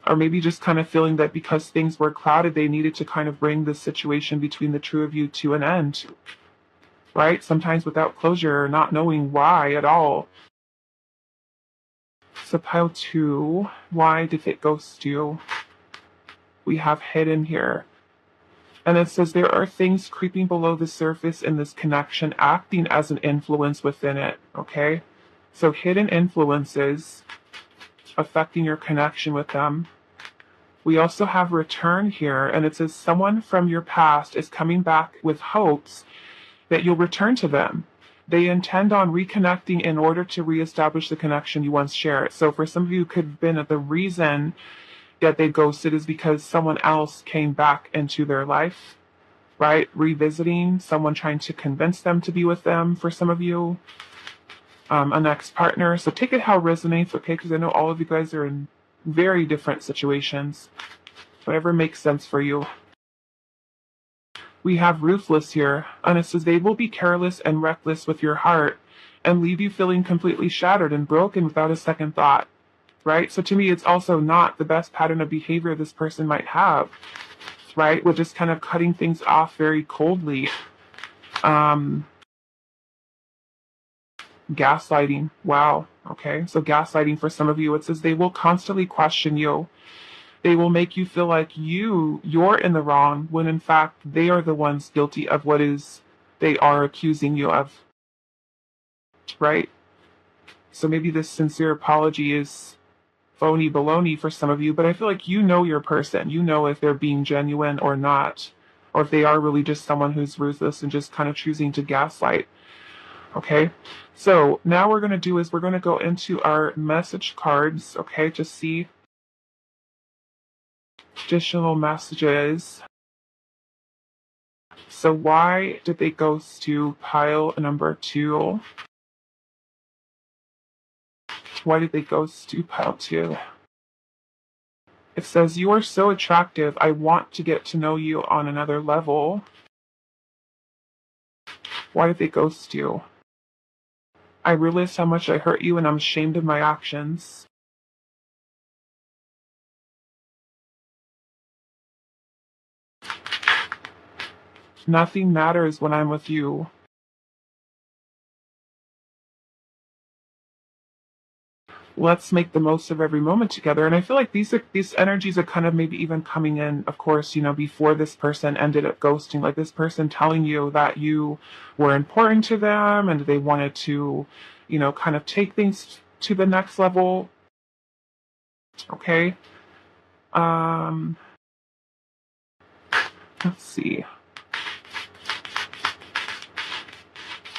Or maybe just kind of feeling that because things were clouded, they needed to kind of bring this situation between the two of you to an end, right? Sometimes without closure, not knowing why at all. So pile 2, why did it ghost you? We have hidden here. And it says there are things creeping below the surface in this connection, acting as an influence within it, okay? So hidden influences affecting your connection with them. We also have return here, and it says someone from your past is coming back with hopes that you'll return to them. They intend on reconnecting in order to reestablish the connection you once shared. So for some of you, it could have been the reason that they ghosted is because someone else came back into their life, right? Revisiting, someone trying to convince them to be with them for some of you. An ex-partner. So take it how it resonates, okay? Because I know all of you guys are in very different situations. Whatever makes sense for you. We have ruthless here, and it says they will be careless and reckless with your heart and leave you feeling completely shattered and broken without a second thought, right? So to me, it's also not the best pattern of behavior this person might have, right? With just kind of cutting things off very coldly. Gaslighting. Wow. Okay. So gaslighting for some of you, it says they will constantly question you. They will make you feel like you're in the wrong when in fact they are the ones guilty of what is they are accusing you of. Right? So maybe this sincere apology is phony baloney for some of you, but I feel like your person. You know if they're being genuine or not, or if they are really just someone who's ruthless and just kind of choosing to gaslight. Okay, so now we're going to do is we're going to go into our message cards, okay, to see additional messages. So why did they ghost to pile number 2? Why did they ghost to pile 2? It says, you are so attractive. I want to get to know you on another level. Why did they ghost you? I realized how much I hurt you and I'm ashamed of my actions. Nothing matters when I'm with you. Let's make the most of every moment together. And I feel like these energies are kind of maybe even coming in, of course, before this person ended up ghosting, like this person telling you that you were important to them and they wanted to, kind of take things to the next level. Okay. Um, let's see.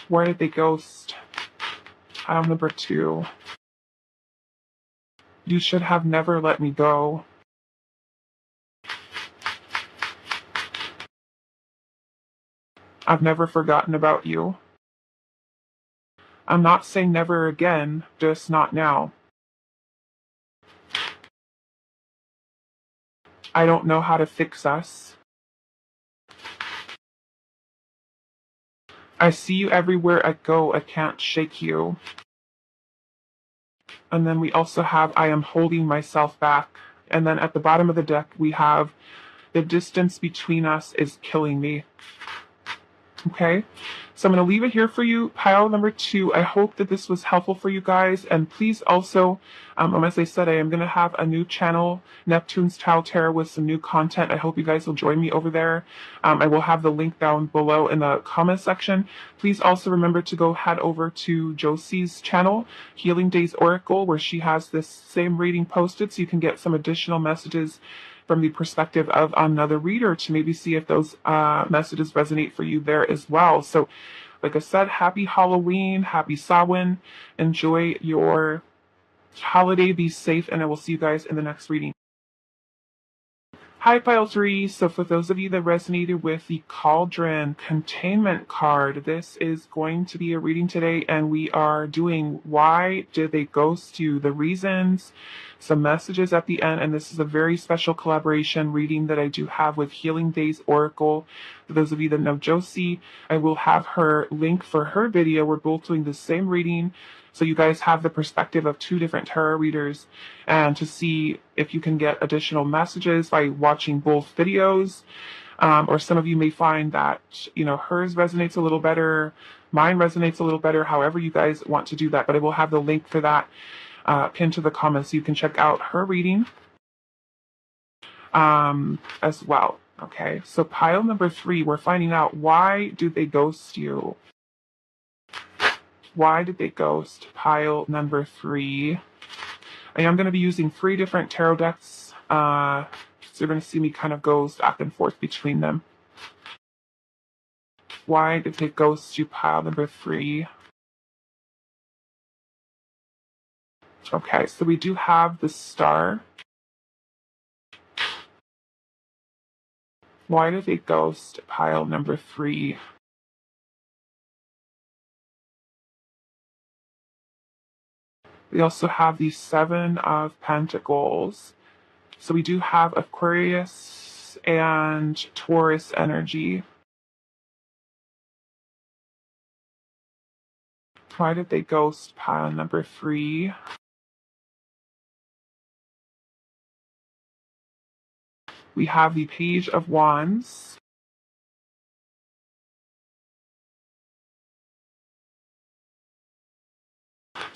Where did they ghost? Pile number 2. You should have never let me go. I've never forgotten about you. I'm not saying never again, just not now. I don't know how to fix us. I see you everywhere I go. I can't shake you. And then we also have I am holding myself back. And then at the bottom of the deck, we have the distance between us is killing me. Okay, so I'm going to leave it here for you. Pile number 2. I hope that this was helpful for you guys. And please also, as I said, I am going to have a new channel, Neptune's Tarot Tarot, with some new content. I hope you guys will join me over there. I will have the link down below in the comment section. Please also remember to go head over to Josie's channel, Healing Days Oracle, where she has this same reading posted, so you can get some additional messages from the perspective of another reader to maybe see if those messages resonate for you there as well. So, like I said, happy Halloween, happy Samhain. Enjoy your holiday, be safe, and I will see you guys in the next reading. Hi, Pile 3. So for those of you that resonated with the Cauldron Containment card, this is going to be a reading today, and we are doing Why Did They Ghost You? The reasons, some messages at the end, and this is a very special collaboration reading that I do have with Healing Days Oracle. For those of you that know Josie, I will have her link for her video. We're both doing the same reading, so you guys have the perspective of 2 different tarot readers, and to see if you can get additional messages by watching both videos. Or some of you may find that, hers resonates a little better, mine resonates a little better, however you guys want to do that. But I will have the link for that pinned to the comments, so you can check out her reading as well. Okay, so pile number 3, we're finding out, why do they ghost you? Why did they ghost pile number 3? I am going to be using 3 different tarot decks, so you're going to see me kind of go back and forth between them. Why did they ghost you, pile number 3? Okay, so we do have the Star. Why did they ghost pile number 3? We also have the 7 of Pentacles. So we do have Aquarius and Taurus energy. Why did they ghost pile number 3? We have the Page of Wands.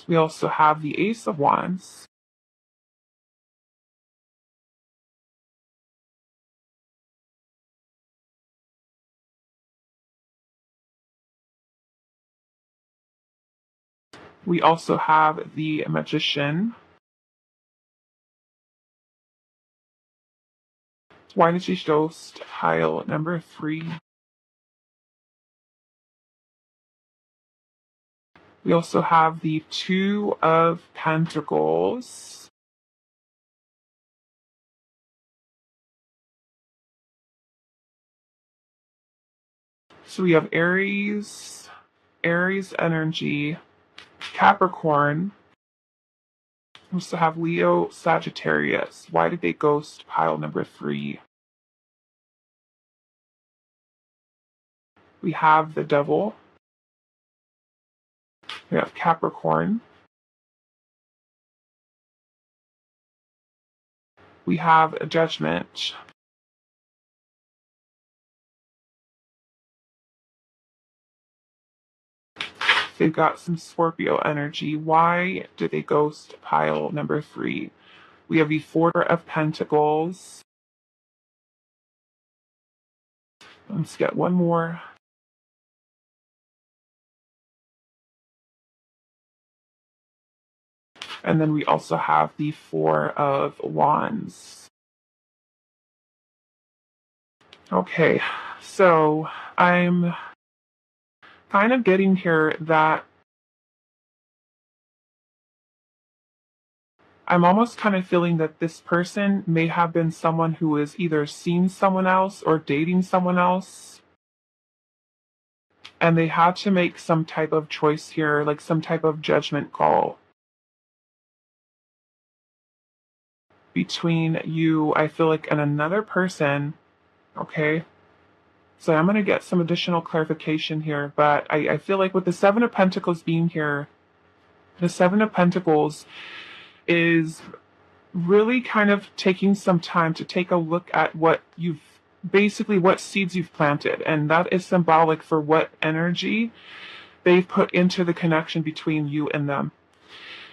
We also have the Ace of Wands. We also have the Magician. Why did she ghost pile number 3? We also have the 2 of Pentacles. So we have Aries energy, Capricorn. We also have Leo, Sagittarius. Why did they ghost pile number 3? We have the Devil. We have Capricorn. We have a Judgment. They've got some Scorpio energy. Why did they ghost pile number 3? We have the 4 of Pentacles. Let's get one more. And then we also have the 4 of Wands. Okay, so I'm kind of getting here that I'm almost kind of feeling that this person may have been someone who has either seen someone else or dating someone else, and they had to make some type of choice here, like some type of judgment call between you, I feel like, and another person. Okay, So I'm going to get some additional clarification here, but I feel like with the Seven of Pentacles being here, the Seven of Pentacles is really kind of taking some time to take a look at what seeds you've planted. And that is symbolic for what energy they've put into the connection between you and them.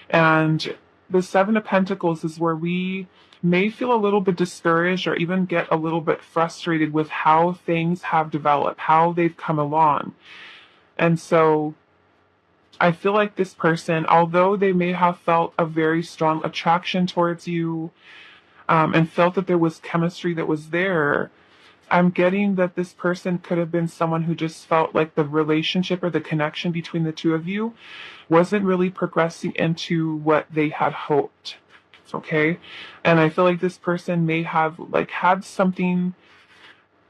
And the Seven of Pentacles is where we may feel a little bit discouraged or even get a little bit frustrated with how things have developed, how they've come along. And so I feel like this person, although they may have felt a very strong attraction towards you, and felt that there was chemistry that was there, I'm getting that this person could have been someone who just felt like the relationship or the connection between the two of you wasn't really progressing into what they had hoped. Okay? And I feel like this person may have like had something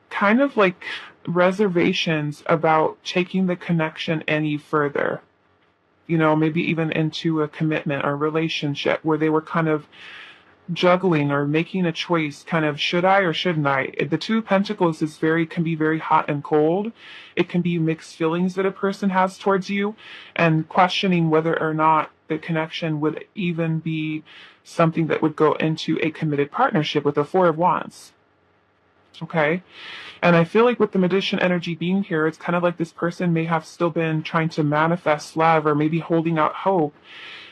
kind of like reservations about taking the connection any further. You know, maybe even into a commitment or relationship where they were kind of juggling or making a choice, kind of, should I or shouldn't I? The Two of Pentacles can be very hot and cold. It can be mixed feelings that a person has towards you, and questioning whether or not the connection would even be something that would go into a committed partnership with the Four of Wands. Okay? And I feel like with the Magician energy being here, it's kind of like this person may have still been trying to manifest love, or maybe holding out hope,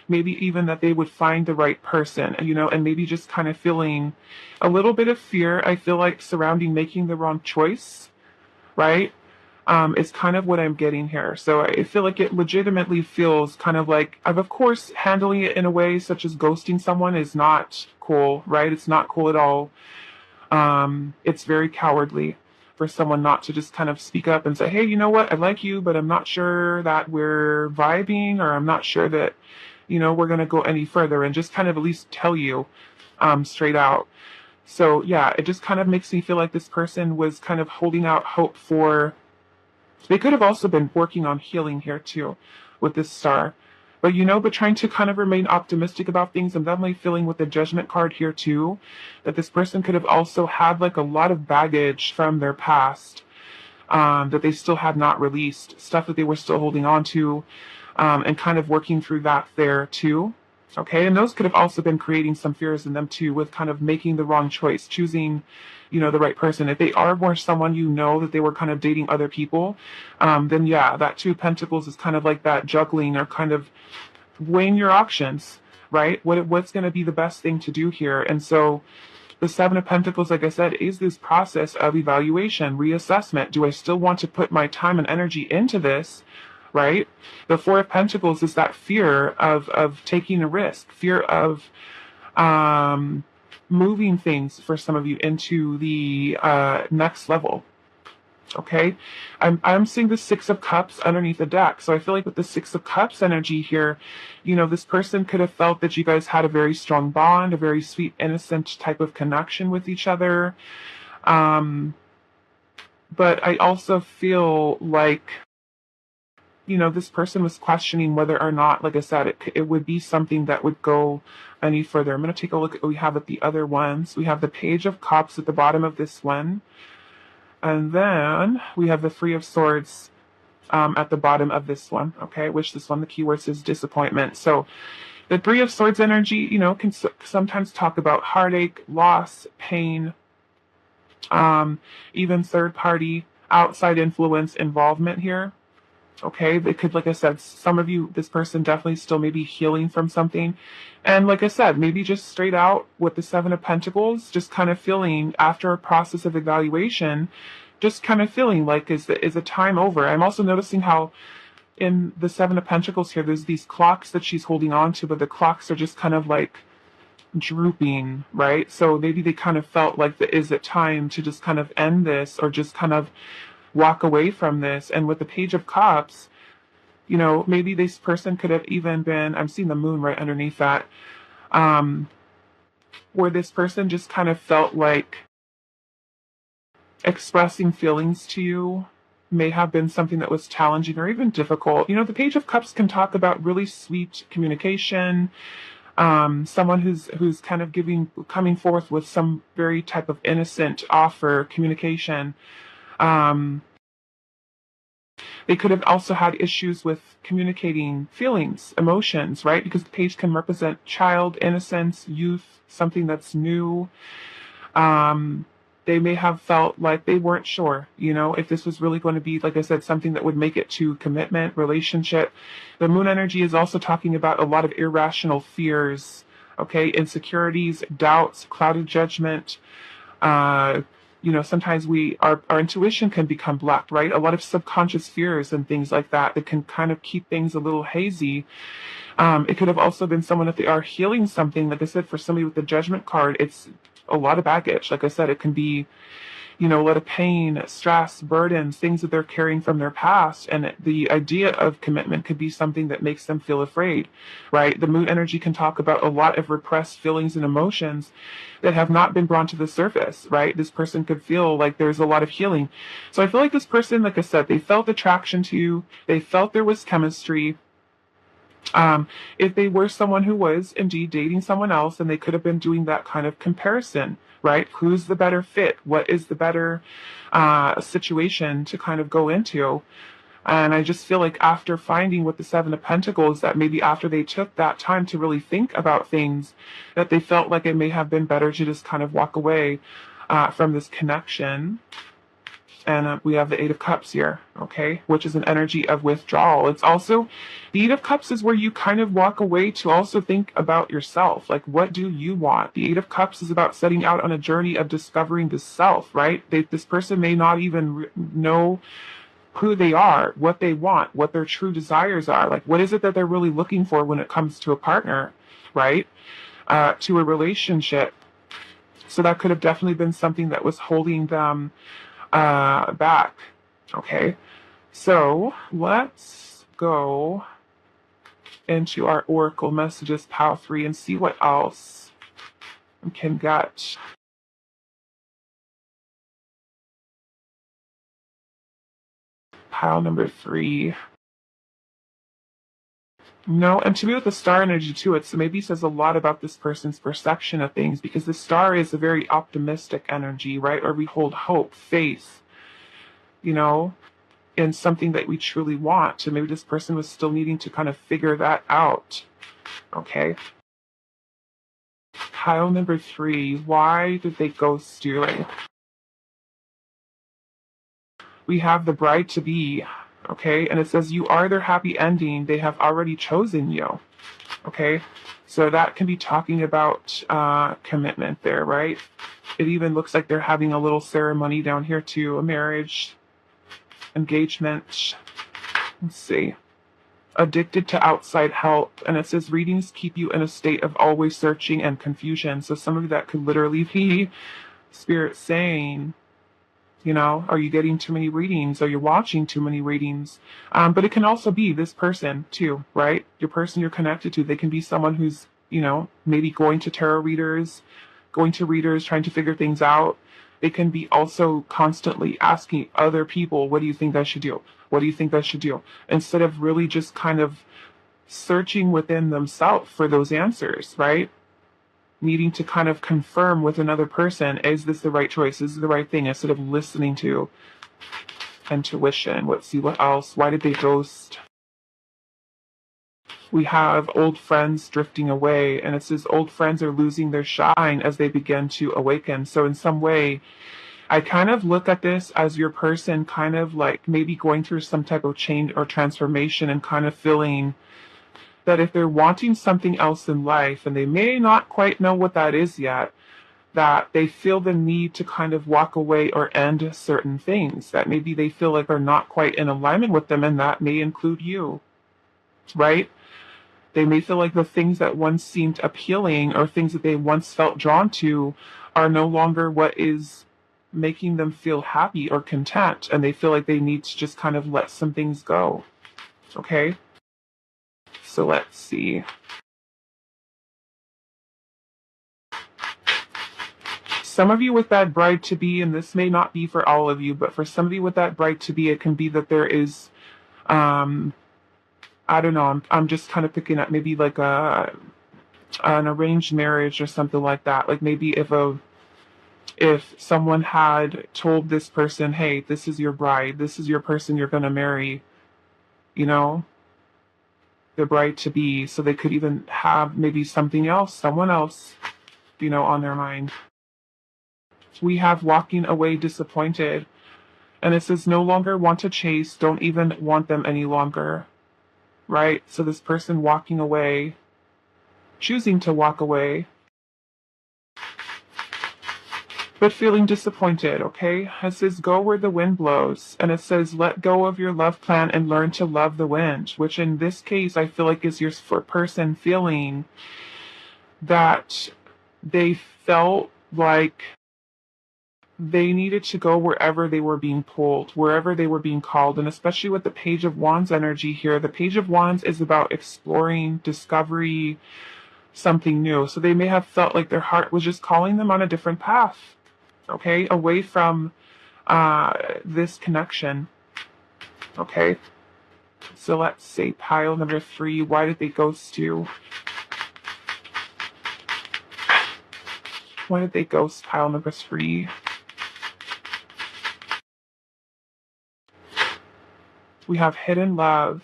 maybe even that they would find the right person, you know, and maybe just kind of feeling a little bit of fear, I feel like, surrounding making the wrong choice, right? Is kind of what I'm getting here. So I feel like it legitimately feels kind of like, of course, handling it in a way such as ghosting someone is not cool, right? It's not cool at all. It's very cowardly for someone not to just kind of speak up and say, hey, you know what? I like you, but I'm not sure that we're vibing, or I'm not sure that, you know, we're going to go any further, and just kind of at least tell you straight out. So yeah, it just kind of makes me feel like this person was kind of holding out hope for, they could have also been working on healing here too with this star. But trying to kind of remain optimistic about things. I'm definitely feeling with the Judgment card here too, that this person could have also had like a lot of baggage from their past, that they still had not released, stuff that they were still holding on to, and kind of working through that there too. Okay, and those could have also been creating some fears in them too, with kind of making the wrong choice, choosing, the right person. If they are more someone that they were kind of dating other people, then yeah, that Two of Pentacles is kind of like that juggling, or kind of weighing your options, right? What's going to be the best thing to do here? And so the Seven of Pentacles, like I said, is this process of evaluation, reassessment. Do I still want to put my time and energy into this? Right? The Four of Pentacles is that fear of taking a risk, fear of moving things for some of you into the next level. Okay, I'm seeing the Six of Cups underneath the deck. So I feel like with the Six of Cups energy here, this person could have felt that you guys had a very strong bond, a very sweet, innocent type of connection with each other. But I also feel like, this person was questioning whether or not, like I said, it would be something that would go any further. I'm going to take a look at what we have at the other ones. We have the Page of Cups at the bottom of this one. And then we have the Three of Swords at the bottom of this one, okay, which this one, the keyword says disappointment. So the Three of Swords energy, can sometimes talk about heartache, loss, pain, even third-party, outside influence involvement here. Okay, they could, like I said, some of you, this person definitely still may be healing from something. And like I said, maybe just straight out with the Seven of Pentacles, just kind of feeling, after a process of evaluation, just kind of feeling like, is the time over? I'm also noticing how in the Seven of Pentacles here, there's these clocks that she's holding on to, but the clocks are just kind of like drooping, right? So maybe they kind of felt like, is it time to just kind of end this, or just kind of walk away from this? And with the Page of Cups, maybe this person could have even been, I'm seeing the moon right underneath that, where this person just kind of felt like expressing feelings to you may have been something that was challenging or even difficult. The Page of Cups can talk about really sweet communication, someone who's kind of coming forth with some very type of innocent offer, communication. Um, they could have also had issues with communicating feelings, emotions, right? Because the page can represent child, innocence, youth, something that's new. Um, they may have felt like they weren't sure, if this was really going to be, like I said, something that would make it to commitment, relationship. The moon energy is also talking about a lot of irrational fears, okay, insecurities, doubts, clouded judgment. Uh, sometimes our intuition can become blocked, right? A lot of subconscious fears and things like that that can kind of keep things a little hazy. It could have also been someone that they are healing something. Like I said, for somebody with the judgment card, it's a lot of baggage. Like I said, it can be, a lot of pain, stress, burdens, things that they're carrying from their past. And the idea of commitment could be something that makes them feel afraid, right? The moon energy can talk about a lot of repressed feelings and emotions that have not been brought to the surface, right? This person could feel like there's a lot of healing. So I feel like this person, like I said, they felt attraction to you. They felt there was chemistry. If they were someone who was indeed dating someone else, then they could have been doing that kind of comparison, right? Who's the better fit? What is the better situation to kind of go into? And I just feel like after finding with the Seven of Pentacles, that maybe after they took that time to really think about things, that they felt like it may have been better to just kind of walk away from this connection. And we have the Eight of Cups here, okay, which is an energy of withdrawal. It's also, the Eight of Cups is where you kind of walk away to also think about yourself. Like, what do you want? The Eight of Cups is about setting out on a journey of discovering the self, right? This person may not even know who they are, what they want, what their true desires are. Like, what is it that they're really looking for when it comes to a partner, right? To a relationship. So that could have definitely been something that was holding them back. Okay, so let's go into our oracle messages pile 3 and see what else we can get. Pile number 3. No, and to me with the star energy too, it maybe says a lot about this person's perception of things, because the star is a very optimistic energy, right? Or we hold hope, faith, in something that we truly want. And maybe this person was still needing to kind of figure that out. Okay. Pile number 3. Why did they ghost you? We have the bride to be. Okay. And it says you are their happy ending. They have already chosen you. Okay. So that can be talking about commitment there, right? It even looks like they're having a little ceremony down here too, a marriage, engagement. Let's see. Addicted to outside help. And it says readings keep you in a state of always searching and confusion. So some of that could literally be spirit saying, are you getting too many readings? Are you watching too many readings? But it can also be this person too, right? Your person you're connected to. They can be someone who's, maybe going to tarot readers, going to readers, trying to figure things out. They can be also constantly asking other people, what do you think I should do? What do you think I should do? Instead of really just kind of searching within themselves for those answers, right? Needing to kind of confirm with another person, is this the right choice? Is this the right thing? Instead of listening to intuition. Let's see what else. Why did they ghost? We have old friends drifting away, and it says old friends are losing their shine as they begin to awaken. So in some way, I kind of look at this as your person kind of like maybe going through some type of change or transformation, and kind of feeling that if they're wanting something else in life and they may not quite know what that is yet, that they feel the need to kind of walk away or end certain things that maybe they feel like are not quite in alignment with them, and that may include you, right? They may feel like the things that once seemed appealing or things that they once felt drawn to are no longer what is making them feel happy or content, and they feel like they need to just kind of let some things go. Okay? So let's see. Some of you with that bride to be, and this may not be for all of you, but for somebody with that bride to be, it can be that there is, I don't know, I'm just kind of picking up maybe like an arranged marriage or something like that. Like maybe if If someone had told this person, hey, this is your bride, this is your person you're going to marry, you know, the bride to be, so they could even have maybe something else, someone else, on their mind. We have walking away disappointed. And it says no longer want to chase, don't even want them any longer. Right? So this person walking away, choosing to walk away, but feeling disappointed, okay? It says go where the wind blows. And it says let go of your love plan and learn to love the wind, which in this case I feel like is your person feeling that they felt like they needed to go wherever they were being pulled, wherever they were being called. And especially with the Page of Wands energy here, the Page of Wands is about exploring, discovery, something new. So they may have felt like their heart was just calling them on a different path, okay, away from this connection, okay? So let's say pile number 3, why did they ghost you? Why did they ghost pile number 3? We have hidden love.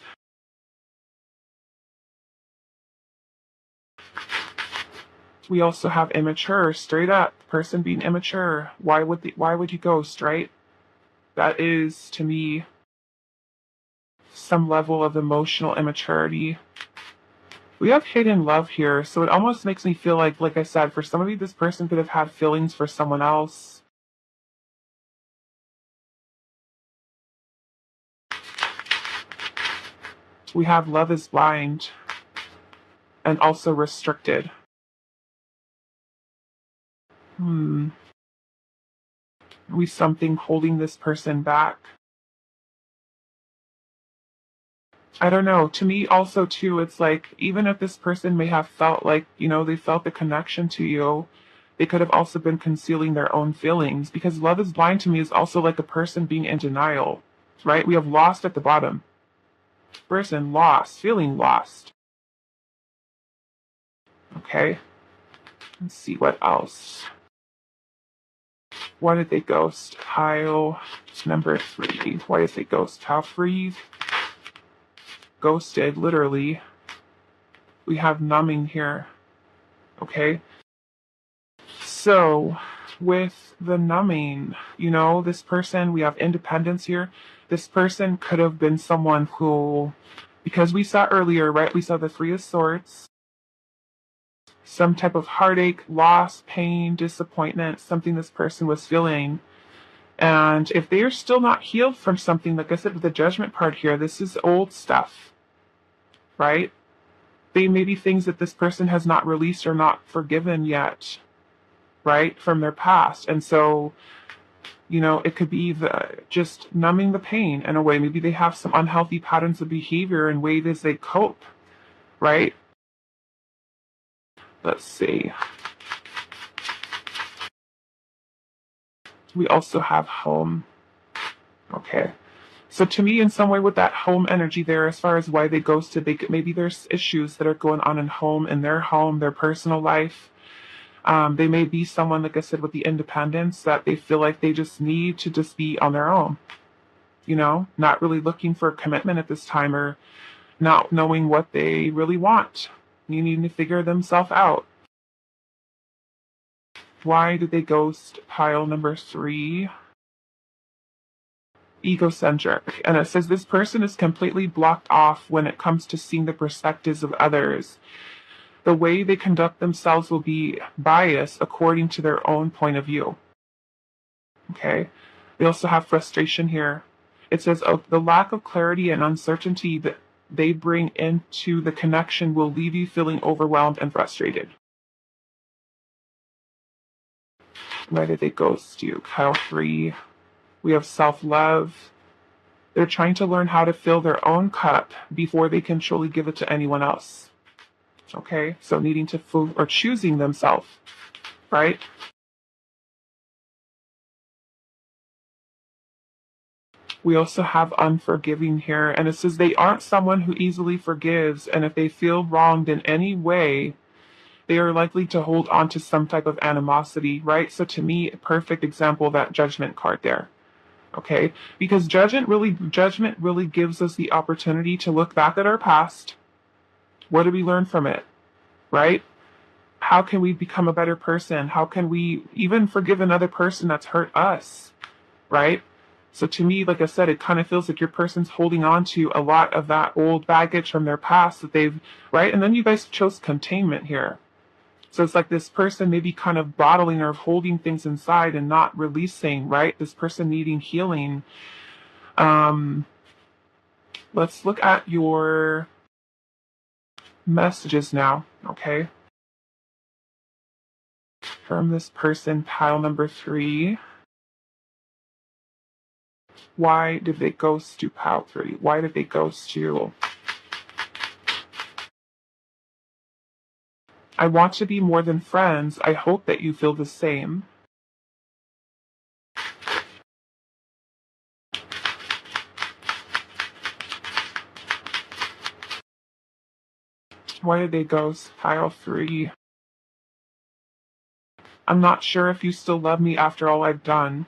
We also have immature, straight up, person being immature. Why would you ghost, right? That is, to me, some level of emotional immaturity. We have hidden love here, so it almost makes me feel like I said, for some of you, this person could have had feelings for someone else. We have love is blind and also restricted. We something holding this person back. I don't know. To me, also, too, it's like, even if this person may have felt like, they felt the connection to you, they could have also been concealing their own feelings, because love is blind to me is also like a person being in denial, right? We have lost at the bottom. Person lost, feeling lost. Okay. Let's see what else. Why did they ghost? Pile number 3. Why did they ghost? Pile 3. Ghosted, literally. We have numbing here. Okay. So, with the numbing, this person, we have independence here. This person could have been someone who, because we saw earlier, right? We saw the 3 of Swords. Some type of heartache, loss, pain, disappointment, something this person was feeling. And if they are still not healed from something, like I said, with the Judgment part here, this is old stuff, right? They may be things that this person has not released or not forgiven yet, right, from their past. And so, it could be just numbing the pain in a way. Maybe they have some unhealthy patterns of behavior and ways as they cope, right? Let's see. We also have home. Okay. So to me, in some way, with that home energy there, as far as why they ghosted, maybe there's issues that are going on in their home, their personal life. They may be someone, like I said, with the independence that they feel like they just need to just be on their own. Not really looking for commitment at this time, or not knowing what they really want. Needing to figure themselves out. Why did they ghost pile number 3? Egocentric. And it says this person is completely blocked off when it comes to seeing the perspectives of others. The way they conduct themselves will be biased according to their own point of view. Okay. We also have frustration here. It says the lack of clarity and uncertainty that they bring into the connection will leave you feeling overwhelmed and frustrated. Why did they ghost you? Pile 3. We have self-love. They're trying to learn how to fill their own cup before they can truly give it to anyone else. Okay, so needing to fool or choosing themselves, right? We also have unforgiving here, and it says they aren't someone who easily forgives, and if they feel wronged in any way, they are likely to hold on to some type of animosity, right? So to me, a perfect example of that Judgment card there. Okay, because judgment really gives us the opportunity to look back at our past. What did we learn from it, right? How can we become a better person? How can we even forgive another person that's hurt us, right? So to me, like I said, it kind of feels like your person's holding on to a lot of that old baggage from their past that they've, right? And then you guys chose containment here. So it's like this person maybe kind of bottling or holding things inside and not releasing, right? This person needing healing. Let's look at your messages now, okay? From this person, pile number 3. Why did they ghost you, pile 3? Why did they ghost you? I want to be more than friends. I hope that you feel the same. Why did they ghost, pile 3? I'm not sure if you still love me after all I've done.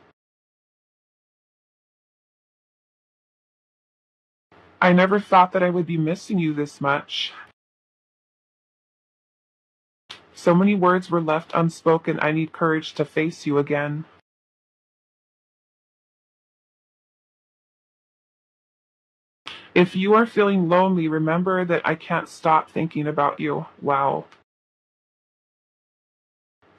I never thought that I would be missing you this much. So many words were left unspoken. I need courage to face you again. If you are feeling lonely, remember that I can't stop thinking about you. Wow.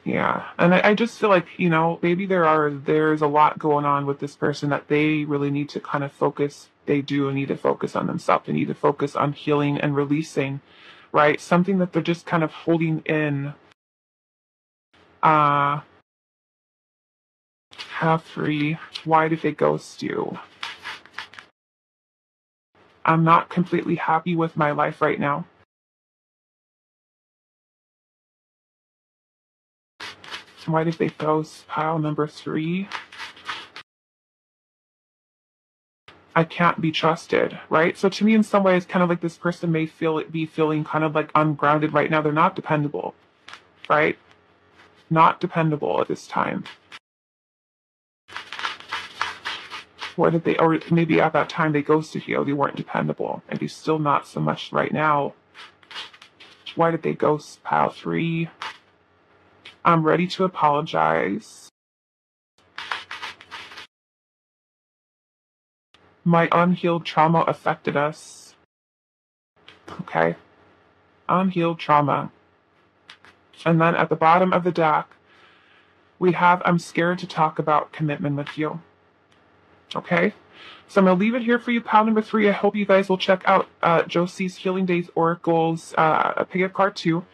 Yeah. And I just feel like, maybe there's a lot going on with this person that they really need to kind of focus. They do need to focus on themselves. They need to focus on healing and releasing, right? Something that they're just kind of holding in. Half free. Why did they ghost you? I'm not completely happy with my life right now. Why did they ghost, pile number 3? I can't be trusted, right? So to me, in some ways, kind of like this person may be feeling kind of like ungrounded right now. They're not dependable, right? Not dependable at this time. Why did they, or maybe at that time they ghosted you, they weren't dependable. Maybe still not so much right now. Why did they ghost, pile 3? I'm ready to apologize. My unhealed trauma affected us. Okay. Unhealed trauma. And then at the bottom of the deck, we have I'm scared to talk about commitment with you. Okay? So I'm going to leave it here for you, pile number 3. I hope you guys will check out Josie's Healing Days Oracles pick-up card 2.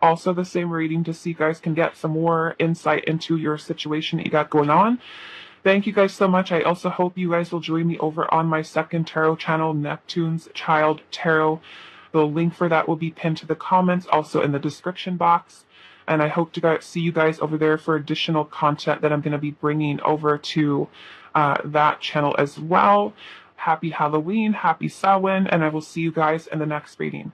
Also the same reading to see you guys can get some more insight into your situation that you got going on. Thank you guys so much. I also hope you guys will join me over on my second tarot channel, Neptune's Child Tarot. The link for that will be pinned to the comments, also in the description box. And I hope to see you guys over there for additional content that I'm going to be bringing over to that channel as well. Happy Halloween, happy Samhain, and I will see you guys in the next reading.